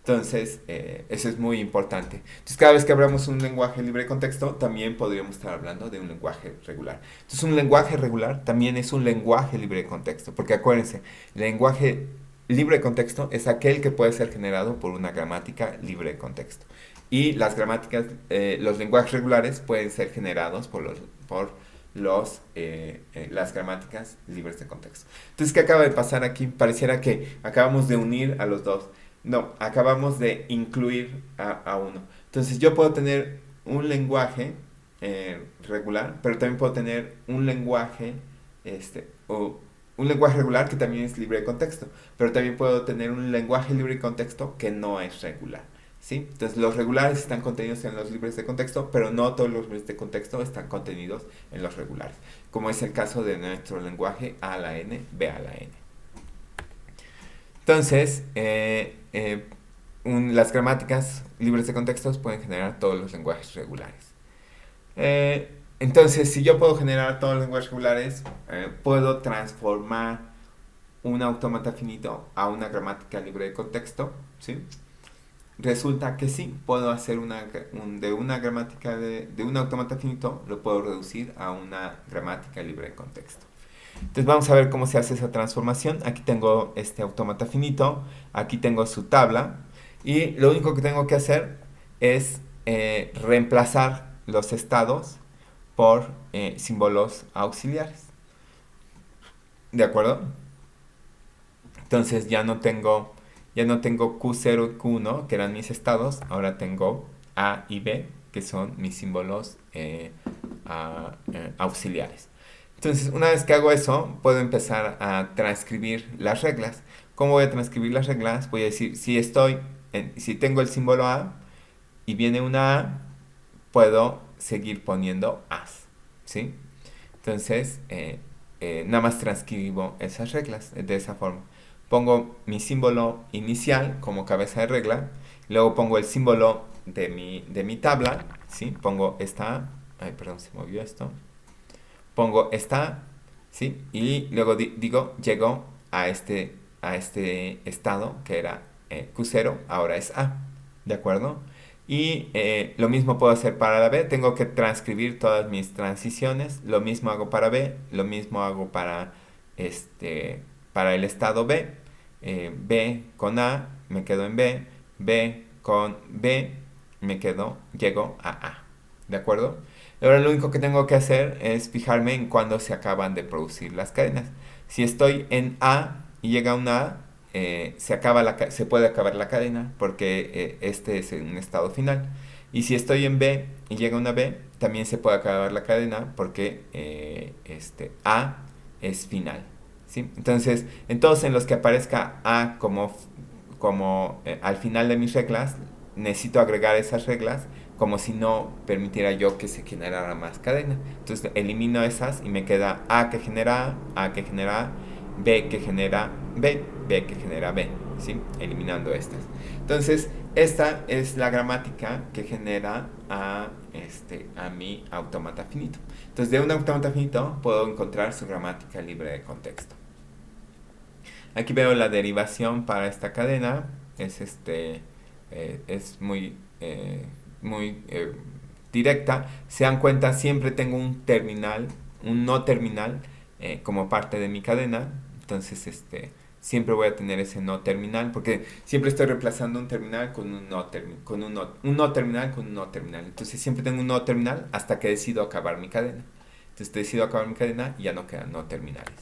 A: Entonces, eso es muy importante. Entonces, cada vez que hablamos un lenguaje libre de contexto, también podríamos estar hablando de un lenguaje regular. Entonces, un lenguaje regular también es un lenguaje libre de contexto, porque acuérdense, el lenguaje libre de contexto es aquel que puede ser generado por una gramática libre de contexto. Y las los lenguajes regulares pueden ser generados por las gramáticas libres de contexto. Entonces, ¿qué acaba de pasar aquí? Pareciera que acabamos de unir a los dos. No, acabamos de incluir a uno. Entonces yo puedo tener un lenguaje regular, pero también puedo tener un lenguaje regular que también es libre de contexto, pero también puedo tener un lenguaje libre de contexto que no es regular, ¿sí? Entonces los regulares están contenidos en los libres de contexto, pero no todos los libres de contexto están contenidos en los regulares, como es el caso de nuestro lenguaje A a la N, B a la N. Entonces, las gramáticas libres de contextos pueden generar todos los lenguajes regulares. Entonces, si yo puedo generar todos los lenguajes regulares, puedo transformar un autómata finito a una gramática libre de contexto, ¿sí? Resulta que sí, puedo hacer de un autómata finito, lo puedo reducir a una gramática libre de contexto. Entonces vamos a ver cómo se hace esa transformación. Aquí tengo este autómata finito, aquí tengo su tabla y lo único que tengo que hacer es reemplazar los estados por símbolos auxiliares. ¿De acuerdo? Entonces ya no tengo Q0 y Q1, que eran mis estados, ahora tengo A y B, que son mis símbolos auxiliares. Entonces, una vez que hago eso, puedo empezar a transcribir las reglas. ¿Cómo voy a transcribir las reglas? Voy a decir, si tengo el símbolo A y viene una A, puedo seguir poniendo As, ¿sí? Entonces, nada más transcribo esas reglas de esa forma. Pongo mi símbolo inicial como cabeza de regla, luego pongo el símbolo de mi tabla, ¿sí? Pongo esta A, ay, perdón, se movió esto. Pongo esta, ¿sí? Y luego llego a este estado que era Q0, ahora es A, ¿de acuerdo? Y lo mismo puedo hacer para la B, tengo que transcribir todas mis transiciones, lo mismo hago para B, lo mismo hago para el estado B, B con A, me quedo en B, B con B, llego a A, ¿de acuerdo? Ahora lo único que tengo que hacer es fijarme en cuándo se acaban de producir las cadenas. Si estoy en A y llega una A, se puede acabar la cadena porque este es un estado final. Y si estoy en B y llega una B, también se puede acabar la cadena porque A es final, ¿sí? Entonces, en todos en los que aparezca A como al final de mis reglas, necesito agregar esas reglas como si no permitiera yo que se generara más cadena. Entonces elimino esas y me queda A que genera A que genera A, B que genera B, B que genera B, ¿sí? Eliminando estas. Entonces esta es la gramática que genera a mi autómata finito. Entonces de un autómata finito puedo encontrar su gramática libre de contexto. Aquí veo la derivación para esta cadena. es muy, muy directa. Se dan cuenta, siempre tengo un terminal, un no terminal, como parte de mi cadena. Entonces, siempre voy a tener ese no terminal, porque siempre estoy reemplazando un terminal con un no, un no terminal con un no terminal. Entonces siempre tengo un no terminal hasta que decido acabar mi cadena. Entonces decido acabar mi cadena y ya no quedan no terminales.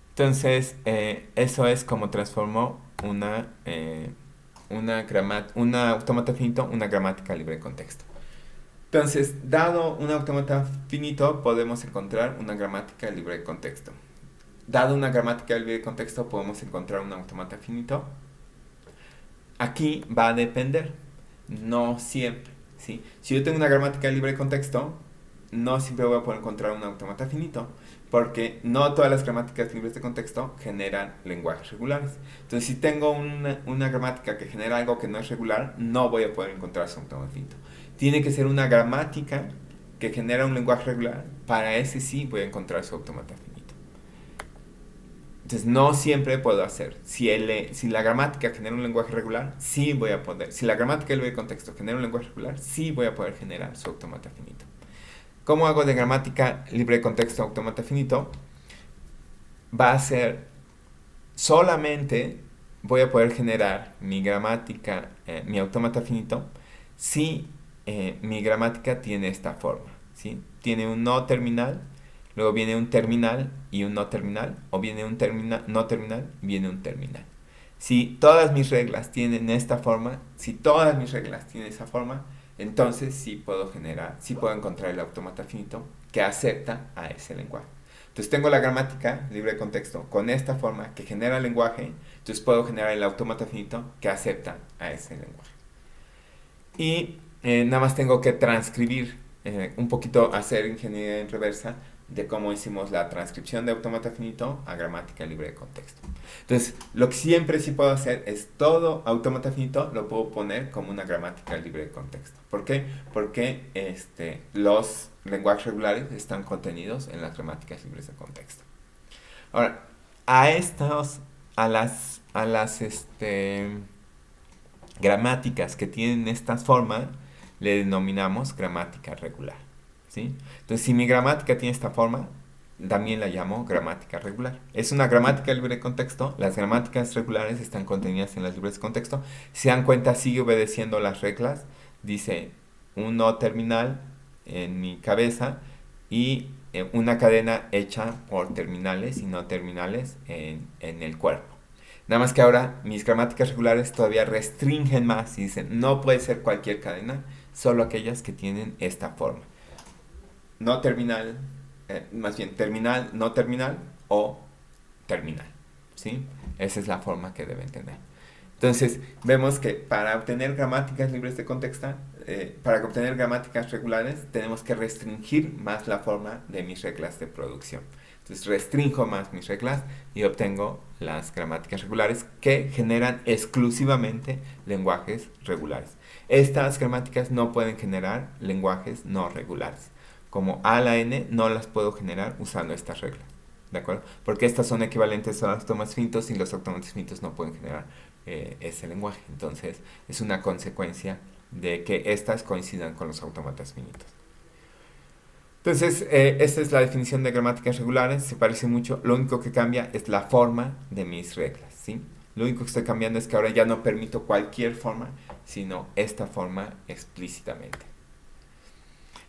A: Entonces, eso es como transformó un autómata finito, una gramática libre de contexto. Entonces, dado un autómata finito, podemos encontrar una gramática libre de contexto. Dado una gramática libre de contexto, podemos encontrar un autómata finito. Aquí va a depender, no siempre, ¿sí? Si yo tengo una gramática libre de contexto, no siempre voy a poder encontrar un autómata finito, porque no todas las gramáticas libres de contexto generan lenguajes regulares. Entonces, si tengo una gramática que genera algo que no es regular, no voy a poder encontrar su autómata finito. Tiene que ser una gramática que genera un lenguaje regular, para ese sí voy a encontrar su autómata finito. Entonces, no siempre puedo hacer. Si la gramática genera un lenguaje regular, sí voy a poder. Si la gramática libre de contexto genera un lenguaje regular, sí voy a poder generar su autómata finito. ¿Cómo hago de gramática libre de contexto autómata finito? Va a ser solamente voy a poder generar mi gramática, mi autómata finito, si mi gramática tiene esta forma, ¿sí? Tiene un no terminal, luego viene un terminal y un no terminal, o viene un no terminal, viene un terminal. Si todas mis reglas tienen esta forma, si todas mis reglas tienen esa forma, entonces sí puedo encontrar el autómata finito que acepta a ese lenguaje. Entonces tengo la gramática libre de contexto con esta forma que genera el lenguaje, entonces puedo generar el autómata finito que acepta a ese lenguaje. Y nada más tengo que transcribir, un poquito hacer ingeniería en reversa de cómo hicimos la transcripción de autómata finito a gramática libre de contexto. Entonces, lo que siempre sí puedo hacer es todo autómata finito lo puedo poner como una gramática libre de contexto. ¿Por qué? Porque los lenguajes regulares están contenidos en las gramáticas libres de contexto. Ahora, a las gramáticas que tienen esta forma, le denominamos gramática regular, ¿sí? Entonces, si mi gramática tiene esta forma, también la llamo gramática regular. Es una gramática libre de contexto. Las gramáticas regulares están contenidas en las libres de contexto. Si se dan cuenta, sigue obedeciendo las reglas. Dice un no terminal en mi cabeza y una cadena hecha por terminales y no terminales en el cuerpo. Nada más que ahora mis gramáticas regulares todavía restringen más y dicen no puede ser cualquier cadena, solo aquellas que tienen esta forma. No terminal, más bien terminal, no terminal o terminal, ¿sí? Esa es la forma que deben tener. Entonces, vemos que para obtener gramáticas libres de contexto, para obtener gramáticas regulares, tenemos que restringir más la forma de mis reglas de producción. Entonces, restringo más mis reglas y obtengo las gramáticas regulares que generan exclusivamente lenguajes regulares. Estas gramáticas no pueden generar lenguajes no regulares. Como A a la N no las puedo generar usando estas reglas, ¿de acuerdo? Porque estas son equivalentes a los autómatas finitos y los autómatas finitos no pueden generar ese lenguaje. Entonces, es una consecuencia de que estas coincidan con los autómatas finitos. Entonces, esta es la definición de gramáticas regulares, se parece mucho. Lo único que cambia es la forma de mis reglas, ¿sí? Lo único que estoy cambiando es que ahora ya no permito cualquier forma, sino esta forma explícitamente.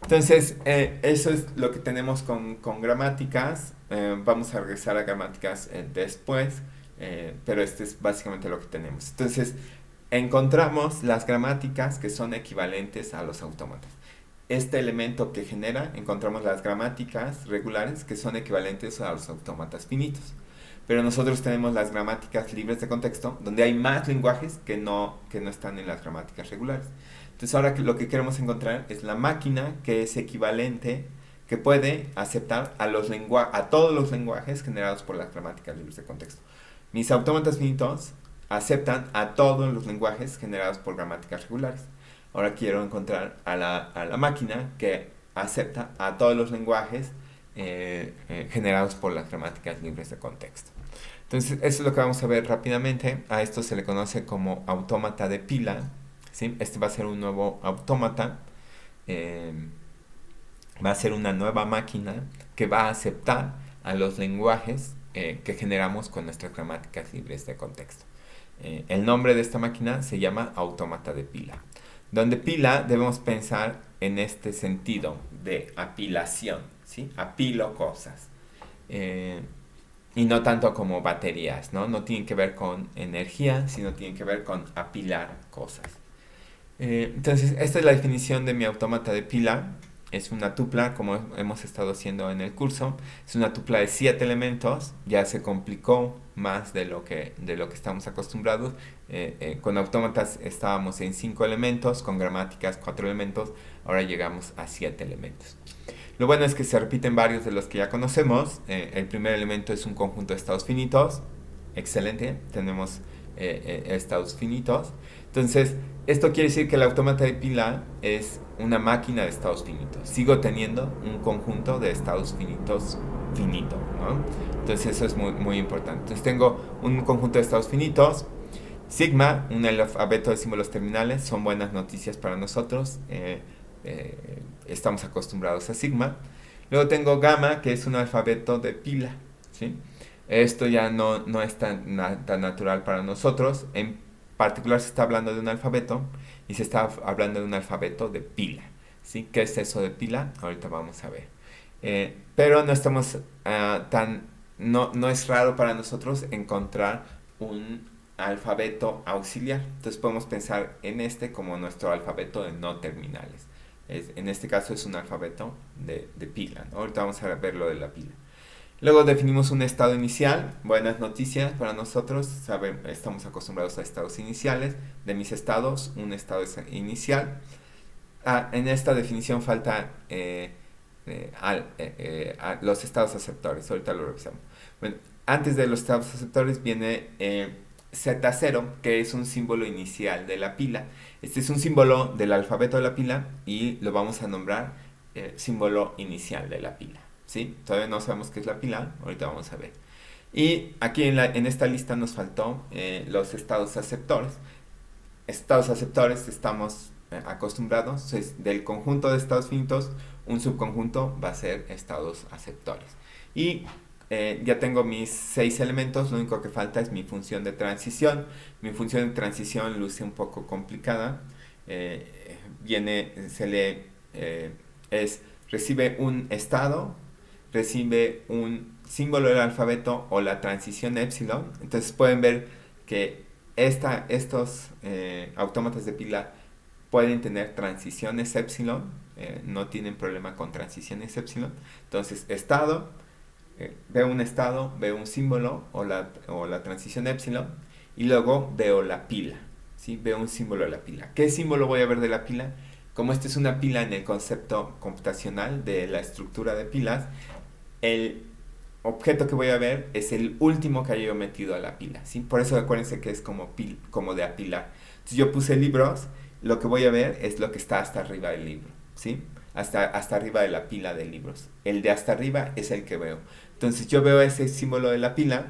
A: Entonces, eso es lo que tenemos con gramáticas. Vamos a regresar a gramáticas después, pero este es básicamente lo que tenemos. Entonces, encontramos las gramáticas que son equivalentes a los autómatas. Este elemento que genera, encontramos las gramáticas regulares que son equivalentes a los autómatas finitos. Pero nosotros tenemos las gramáticas libres de contexto, donde hay más lenguajes que no están en las gramáticas regulares. Entonces ahora lo que queremos encontrar es la máquina que es equivalente, que puede aceptar a todos los lenguajes generados por las gramáticas libres de contexto. Mis autómatas finitos aceptan a todos los lenguajes generados por gramáticas regulares. Ahora quiero encontrar a la máquina que acepta a todos los lenguajes generados por las gramáticas libres de contexto. Entonces, eso es lo que vamos a ver rápidamente. A esto se le conoce como autómata de pila, ¿sí? Este va a ser un nuevo autómata. eh, Va a ser una nueva máquina que va a aceptar a los lenguajes que generamos con nuestras gramáticas libres de contexto. El nombre de esta máquina se llama autómata de pila. Donde pila debemos pensar en este sentido de apilación, ¿sí? Apilo cosas. Eh, y no tanto como baterías, ¿no? No tienen que ver con energía, sino tienen que ver con apilar cosas. Entonces, esta es la definición de mi autómata de pila. Es una tupla, como hemos estado haciendo en el curso. Es una tupla de 7 elementos. Ya se complicó más de lo que estamos acostumbrados. Con autómatas estábamos en 5 elementos, con gramáticas 4 elementos. Ahora llegamos a 7 elementos. Lo bueno es que se repiten varios de los que ya conocemos. El primer elemento es un conjunto de estados finitos. Excelente, tenemos estados finitos. Entonces, esto quiere decir que el autómata de pila es una máquina de estados finitos. Sigo teniendo un conjunto de estados finitos finito, ¿no? Entonces, eso es muy, muy importante. Entonces, tengo un conjunto de estados finitos. Sigma, un alfabeto de símbolos terminales, son buenas noticias para nosotros. Estamos acostumbrados a sigma. Luego tengo gamma, que es un alfabeto de pila, ¿sí? Esto ya no es tan natural para nosotros. En particular se está hablando de un alfabeto y se está hablando de un alfabeto de pila, ¿sí? ¿Qué es eso de pila? Ahorita vamos a ver. Pero no estamos no es raro para nosotros encontrar un alfabeto auxiliar. Entonces podemos pensar en este como nuestro alfabeto de no terminales. En este caso es un alfabeto de pila, ¿no? Ahorita vamos a ver lo de la pila. Luego definimos un estado inicial. Buenas noticias para nosotros. Estamos acostumbrados a estados iniciales. De mis estados, un estado inicial. En esta definición falta los estados aceptores. Ahorita lo revisamos. Bueno, antes de los estados aceptores viene Z0, que es un símbolo inicial de la pila. Este es un símbolo del alfabeto de la pila y lo vamos a nombrar símbolo inicial de la pila, ¿sí? Todavía no sabemos qué es la pila, ahorita vamos a ver. Y aquí en esta lista nos faltó los estados aceptores. Estados aceptores estamos acostumbrados, entonces, del conjunto de estados finitos, un subconjunto va a ser estados aceptores. Y ya tengo mis 6 elementos, lo único que falta es mi función de transición. Mi función de transición luce un poco complicada. Recibe un estado, recibe un símbolo del alfabeto o la transición epsilon. Entonces pueden ver que estos autómatas de pila pueden tener transiciones epsilon, no tienen problema con transiciones epsilon. Entonces, estado, veo un estado, veo un símbolo o la transición epsilon y luego veo la pila, ¿sí? Veo un símbolo de la pila. ¿Qué símbolo voy a ver de la pila? Como esta es una pila en el concepto computacional de la estructura de pilas, el objeto que voy a ver es el último que haya yo metido a la pila, ¿sí? Por eso acuérdense que es como de apilar. Entonces yo puse libros, lo que voy a ver es lo que está hasta arriba del libro, ¿sí? Hasta arriba de la pila de libros. El de hasta arriba es el que veo. Entonces yo veo ese símbolo de la pila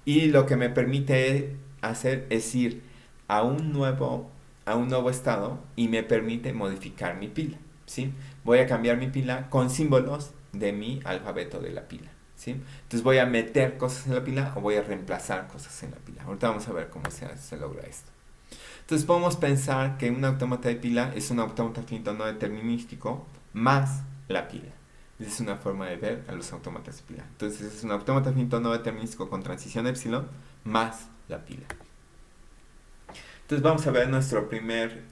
A: y lo que me permite hacer es ir a un nuevo estado y me permite modificar mi pila, ¿sí? Voy a cambiar mi pila con símbolos de mi alfabeto de la pila, ¿sí? Entonces voy a meter cosas en la pila o voy a reemplazar cosas en la pila. Ahorita vamos a ver cómo se logra esto. Entonces podemos pensar que un autómata de pila es un autómata finito no determinístico más la pila. Esa es una forma de ver a los autómatas de pila. Entonces es un autómata finito no determinístico con transición epsilon más la pila. Entonces vamos a ver nuestro primer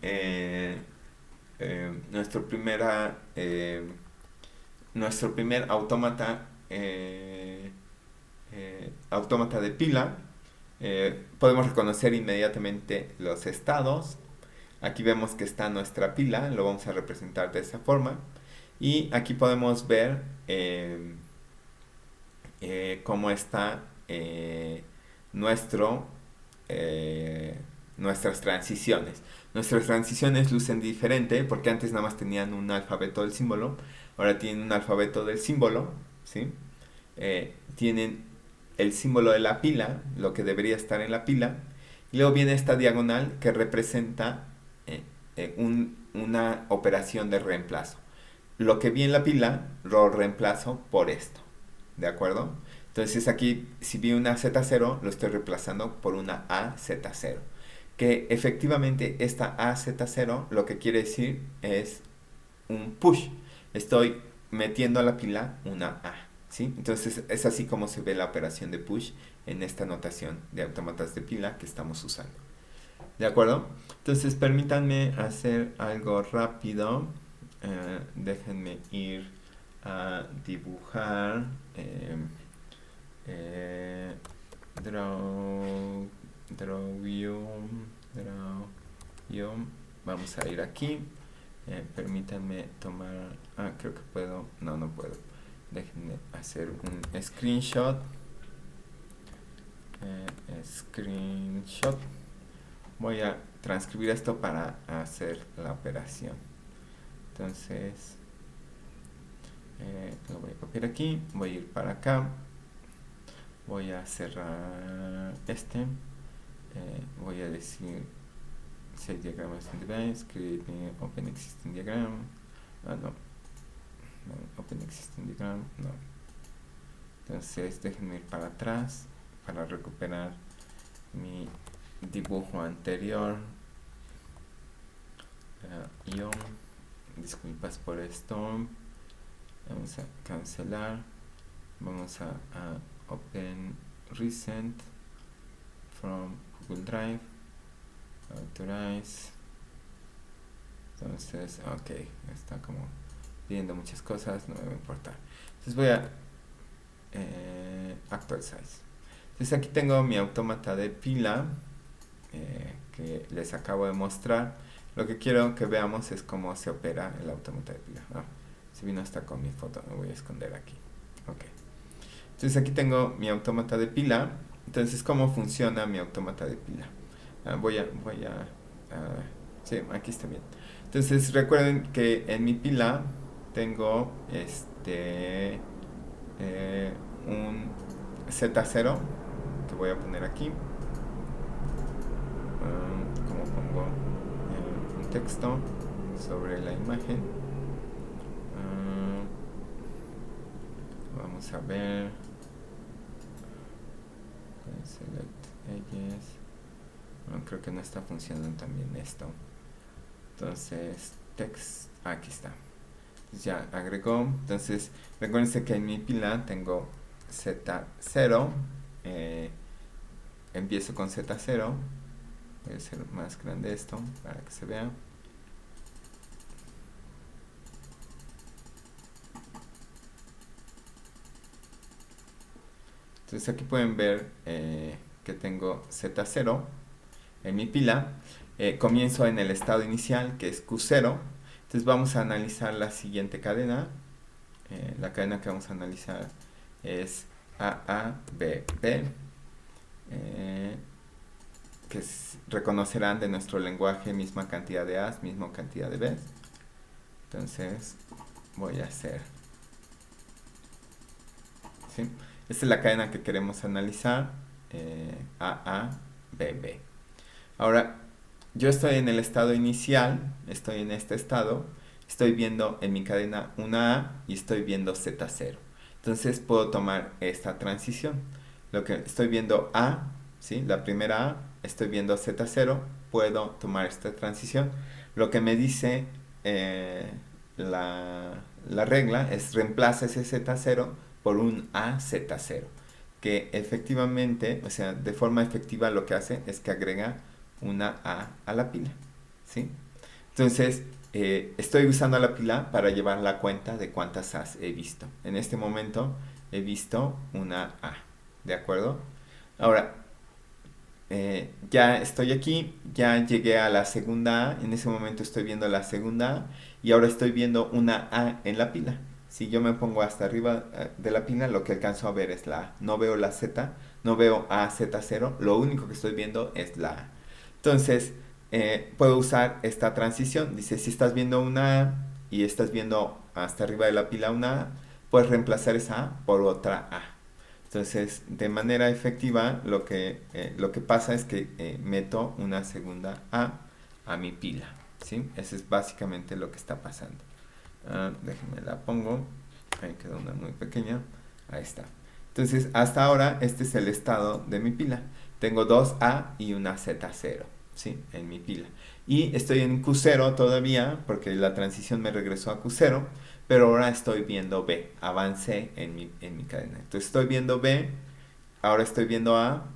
A: autómata autómata de pila. Podemos reconocer inmediatamente los estados. Aquí vemos que está nuestra pila, lo vamos a representar de esa forma. Y aquí podemos ver cómo está nuestras transiciones. Nuestras transiciones lucen diferente porque antes nada más tenían un alfabeto del símbolo, ahora tienen un alfabeto del símbolo, ¿sí? Tienen el símbolo de la pila, lo que debería estar en la pila, y luego viene esta diagonal que representa una operación de reemplazo. Lo que vi en la pila lo reemplazo por esto, ¿de acuerdo? Entonces aquí, si vi una Z0, lo estoy reemplazando por una AZ0. Que efectivamente esta AZ0 lo que quiere decir es un push. Estoy metiendo a la pila una A, ¿sí? Entonces es así como se ve la operación de push en esta notación de autómatas de pila que estamos usando. ¿De acuerdo? Entonces permítanme hacer algo rápido. Déjenme ir a dibujar. Draw. Vamos a ir aquí. Permítanme tomar. Creo que puedo. No, no puedo. Déjenme hacer un screenshot. Voy a transcribir esto para hacer la operación. Entonces, lo voy a copiar aquí. Voy a ir para acá. Voy a cerrar este. Voy a decir Set diagrams in device, create open existing diagram. No, open existing diagram, no. Entonces déjenme ir para atrás para recuperar mi dibujo anterior. Disculpas por esto. Vamos a cancelar. Vamos a open recent from Google Drive. Authorize. Entonces, ok, está como pidiendo muchas cosas, no me va a importar. Entonces voy a actualizar. Entonces aquí tengo mi autómata de pila que les acabo de mostrar. Lo que quiero que veamos es cómo se opera el autómata de pila. Se vino hasta con mi foto, me voy a esconder aquí. Ok. Entonces aquí tengo mi autómata de pila. Entonces, ¿cómo funciona mi autómata de pila? Sí, aquí está bien. Entonces recuerden que en mi pila tengo un Z0 que voy a poner aquí. Como pongo un texto sobre la imagen. Vamos a ver. Select edges. Creo que no está funcionando también esto. Entonces, text, aquí está. Ya agregó. Entonces, recuérdense que en mi pila tengo Z0. Empiezo con Z0. Voy a hacer más grande esto para que se vea. Entonces aquí pueden ver que tengo Z0 en mi pila. Comienzo en el estado inicial, que es Q0. Entonces vamos a analizar la siguiente cadena. La cadena que vamos a analizar es AABB, que reconocerán de nuestro lenguaje misma cantidad de A's, misma cantidad de B's. Entonces voy a hacer, ¿sí? Esta es la cadena que queremos analizar, AABB. Ahora, yo estoy en el estado inicial, estoy en este estado, estoy viendo en mi cadena una A y estoy viendo Z0. Entonces puedo tomar esta transición. Lo que estoy viendo A, ¿sí? La primera A, estoy viendo Z0, puedo tomar esta transición. Lo que me dice la regla es reemplaza ese Z0 por un AZ0, que efectivamente, o sea, de forma efectiva lo que hace es que agrega una A la pila, ¿sí? Entonces, estoy usando la pila para llevar la cuenta de cuántas A's he visto. En este momento he visto una A, ¿de acuerdo? Ahora, ya estoy aquí, ya llegué a la segunda A, en ese momento estoy viendo la segunda A y ahora estoy viendo una A en la pila. Si yo me pongo hasta arriba de la pila, lo que alcanzo a ver es la A. No veo la Z, no veo AZ0, lo único que estoy viendo es la A. Entonces, puedo usar esta transición. Dice, si estás viendo una A y estás viendo hasta arriba de la pila una A, puedes reemplazar esa A por otra A. Entonces, de manera efectiva, lo que pasa es que meto una segunda a mi pila, ¿sí? Eso es básicamente lo que está pasando. Déjenme la pongo. Ahí quedó una muy pequeña. Ahí está. Entonces, hasta ahora, este es el estado de mi pila. Tengo dos A y una Z0, ¿sí? En mi pila. Y estoy en Q0 todavía, porque la transición me regresó a Q0, pero ahora estoy viendo B. Avancé en mi cadena. Entonces, estoy viendo B, ahora estoy viendo A.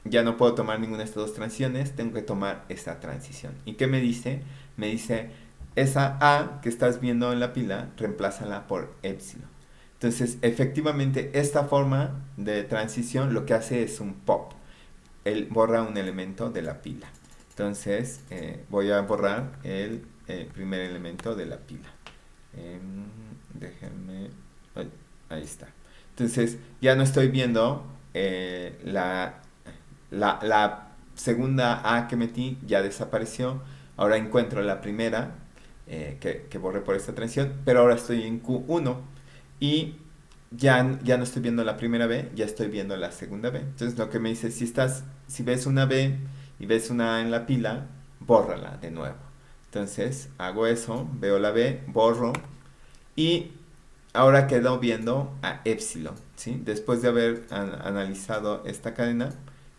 A: Ya no puedo tomar ninguna de estas dos transiciones, tengo que tomar esta transición. ¿Y qué me dice? Me dice, esa A que estás viendo en la pila, reemplázala por épsilon. Entonces, efectivamente, esta forma de transición lo que hace es un pop. Él borra un elemento de la pila. Entonces, voy a borrar el primer elemento de la pila. Déjenme... ahí está. Entonces, ya no estoy viendo la segunda A que metí, ya desapareció. Ahora encuentro la primera que borré por esta transición, pero ahora estoy en Q1 y ya no estoy viendo la primera B, ya estoy viendo la segunda B. Entonces lo que me dice, si ves una B y ves una A en la pila, bórrala de nuevo. Entonces hago eso, veo la B, borro y ahora quedo viendo a épsilon, ¿sí? Después de haber analizado esta cadena,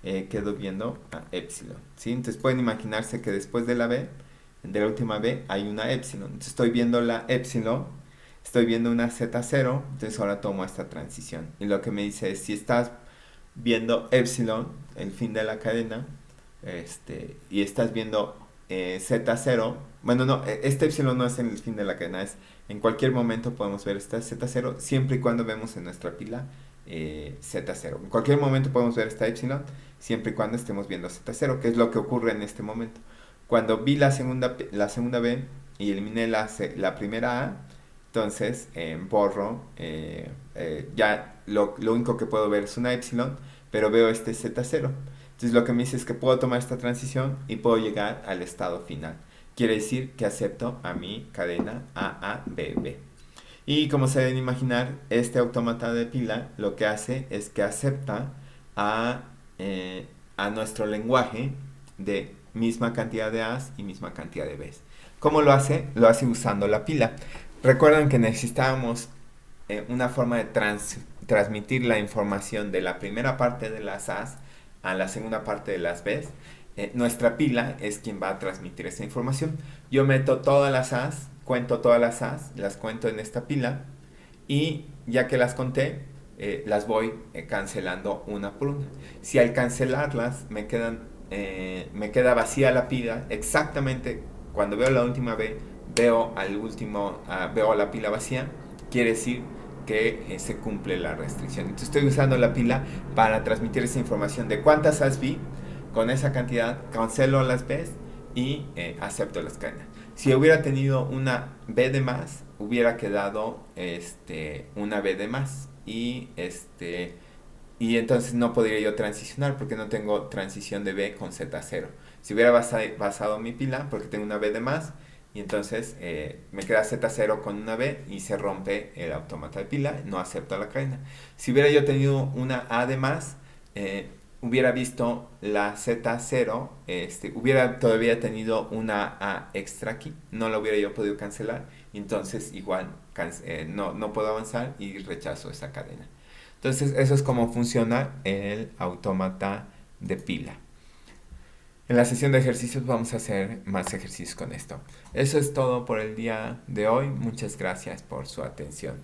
A: quedo viendo a épsilon, ¿sí? Entonces pueden imaginarse que después de la B, de la última B, hay una épsilon. Entonces estoy viendo la épsilon, estoy viendo una Z0, entonces ahora tomo esta transición. Y lo que me dice es, si estás viendo épsilon, el fin de la cadena, y estás viendo Z0, bueno, no, este épsilon no es en el fin de la cadena, es en cualquier momento podemos ver esta Z0, siempre y cuando vemos en nuestra pila Z0. En cualquier momento podemos ver esta épsilon, siempre y cuando estemos viendo Z0, que es lo que ocurre en este momento. Cuando vi la segunda B y eliminé la primera A, entonces borro, ya lo único que puedo ver es una epsilon, pero veo este Z0. Entonces lo que me dice es que puedo tomar esta transición y puedo llegar al estado final. Quiere decir que acepto a mi cadena AABB. Y como se deben imaginar, este autómata de pila lo que hace es que acepta a nuestro lenguaje de misma cantidad de A's y misma cantidad de B's. ¿Cómo lo hace? Lo hace usando la pila. Recuerdan que necesitábamos una forma de transmitir la información de la primera parte de las A's a la segunda parte de las B's. Nuestra pila es quien va a transmitir esa información. Yo meto todas las A's, cuento todas las A's, las cuento en esta pila y ya que las conté, las voy cancelando una por una. Si al cancelarlas me queda vacía la pila, exactamente cuando veo la última B, veo la pila vacía, quiere decir que se cumple la restricción. Entonces estoy usando la pila para transmitir esa información de cuántas A's vi, con esa cantidad cancelo las B's y acepto las cadenas. Si hubiera tenido una B de más, hubiera quedado una B de más y entonces no podría yo transicionar porque no tengo transición de B con Z0. Si hubiera basado mi pila, porque tengo una B de más, y entonces me queda Z0 con una B y se rompe el autómata de pila, no acepto la cadena. Si hubiera yo tenido una A de más, hubiera visto la Z0, hubiera todavía tenido una A extra aquí, no la hubiera yo podido cancelar, y entonces igual no puedo avanzar y rechazo esa cadena. Entonces eso es como funciona el autómata de pila. En la sesión de ejercicios vamos a hacer más ejercicios con esto. Eso es todo por el día de hoy. Muchas gracias por su atención.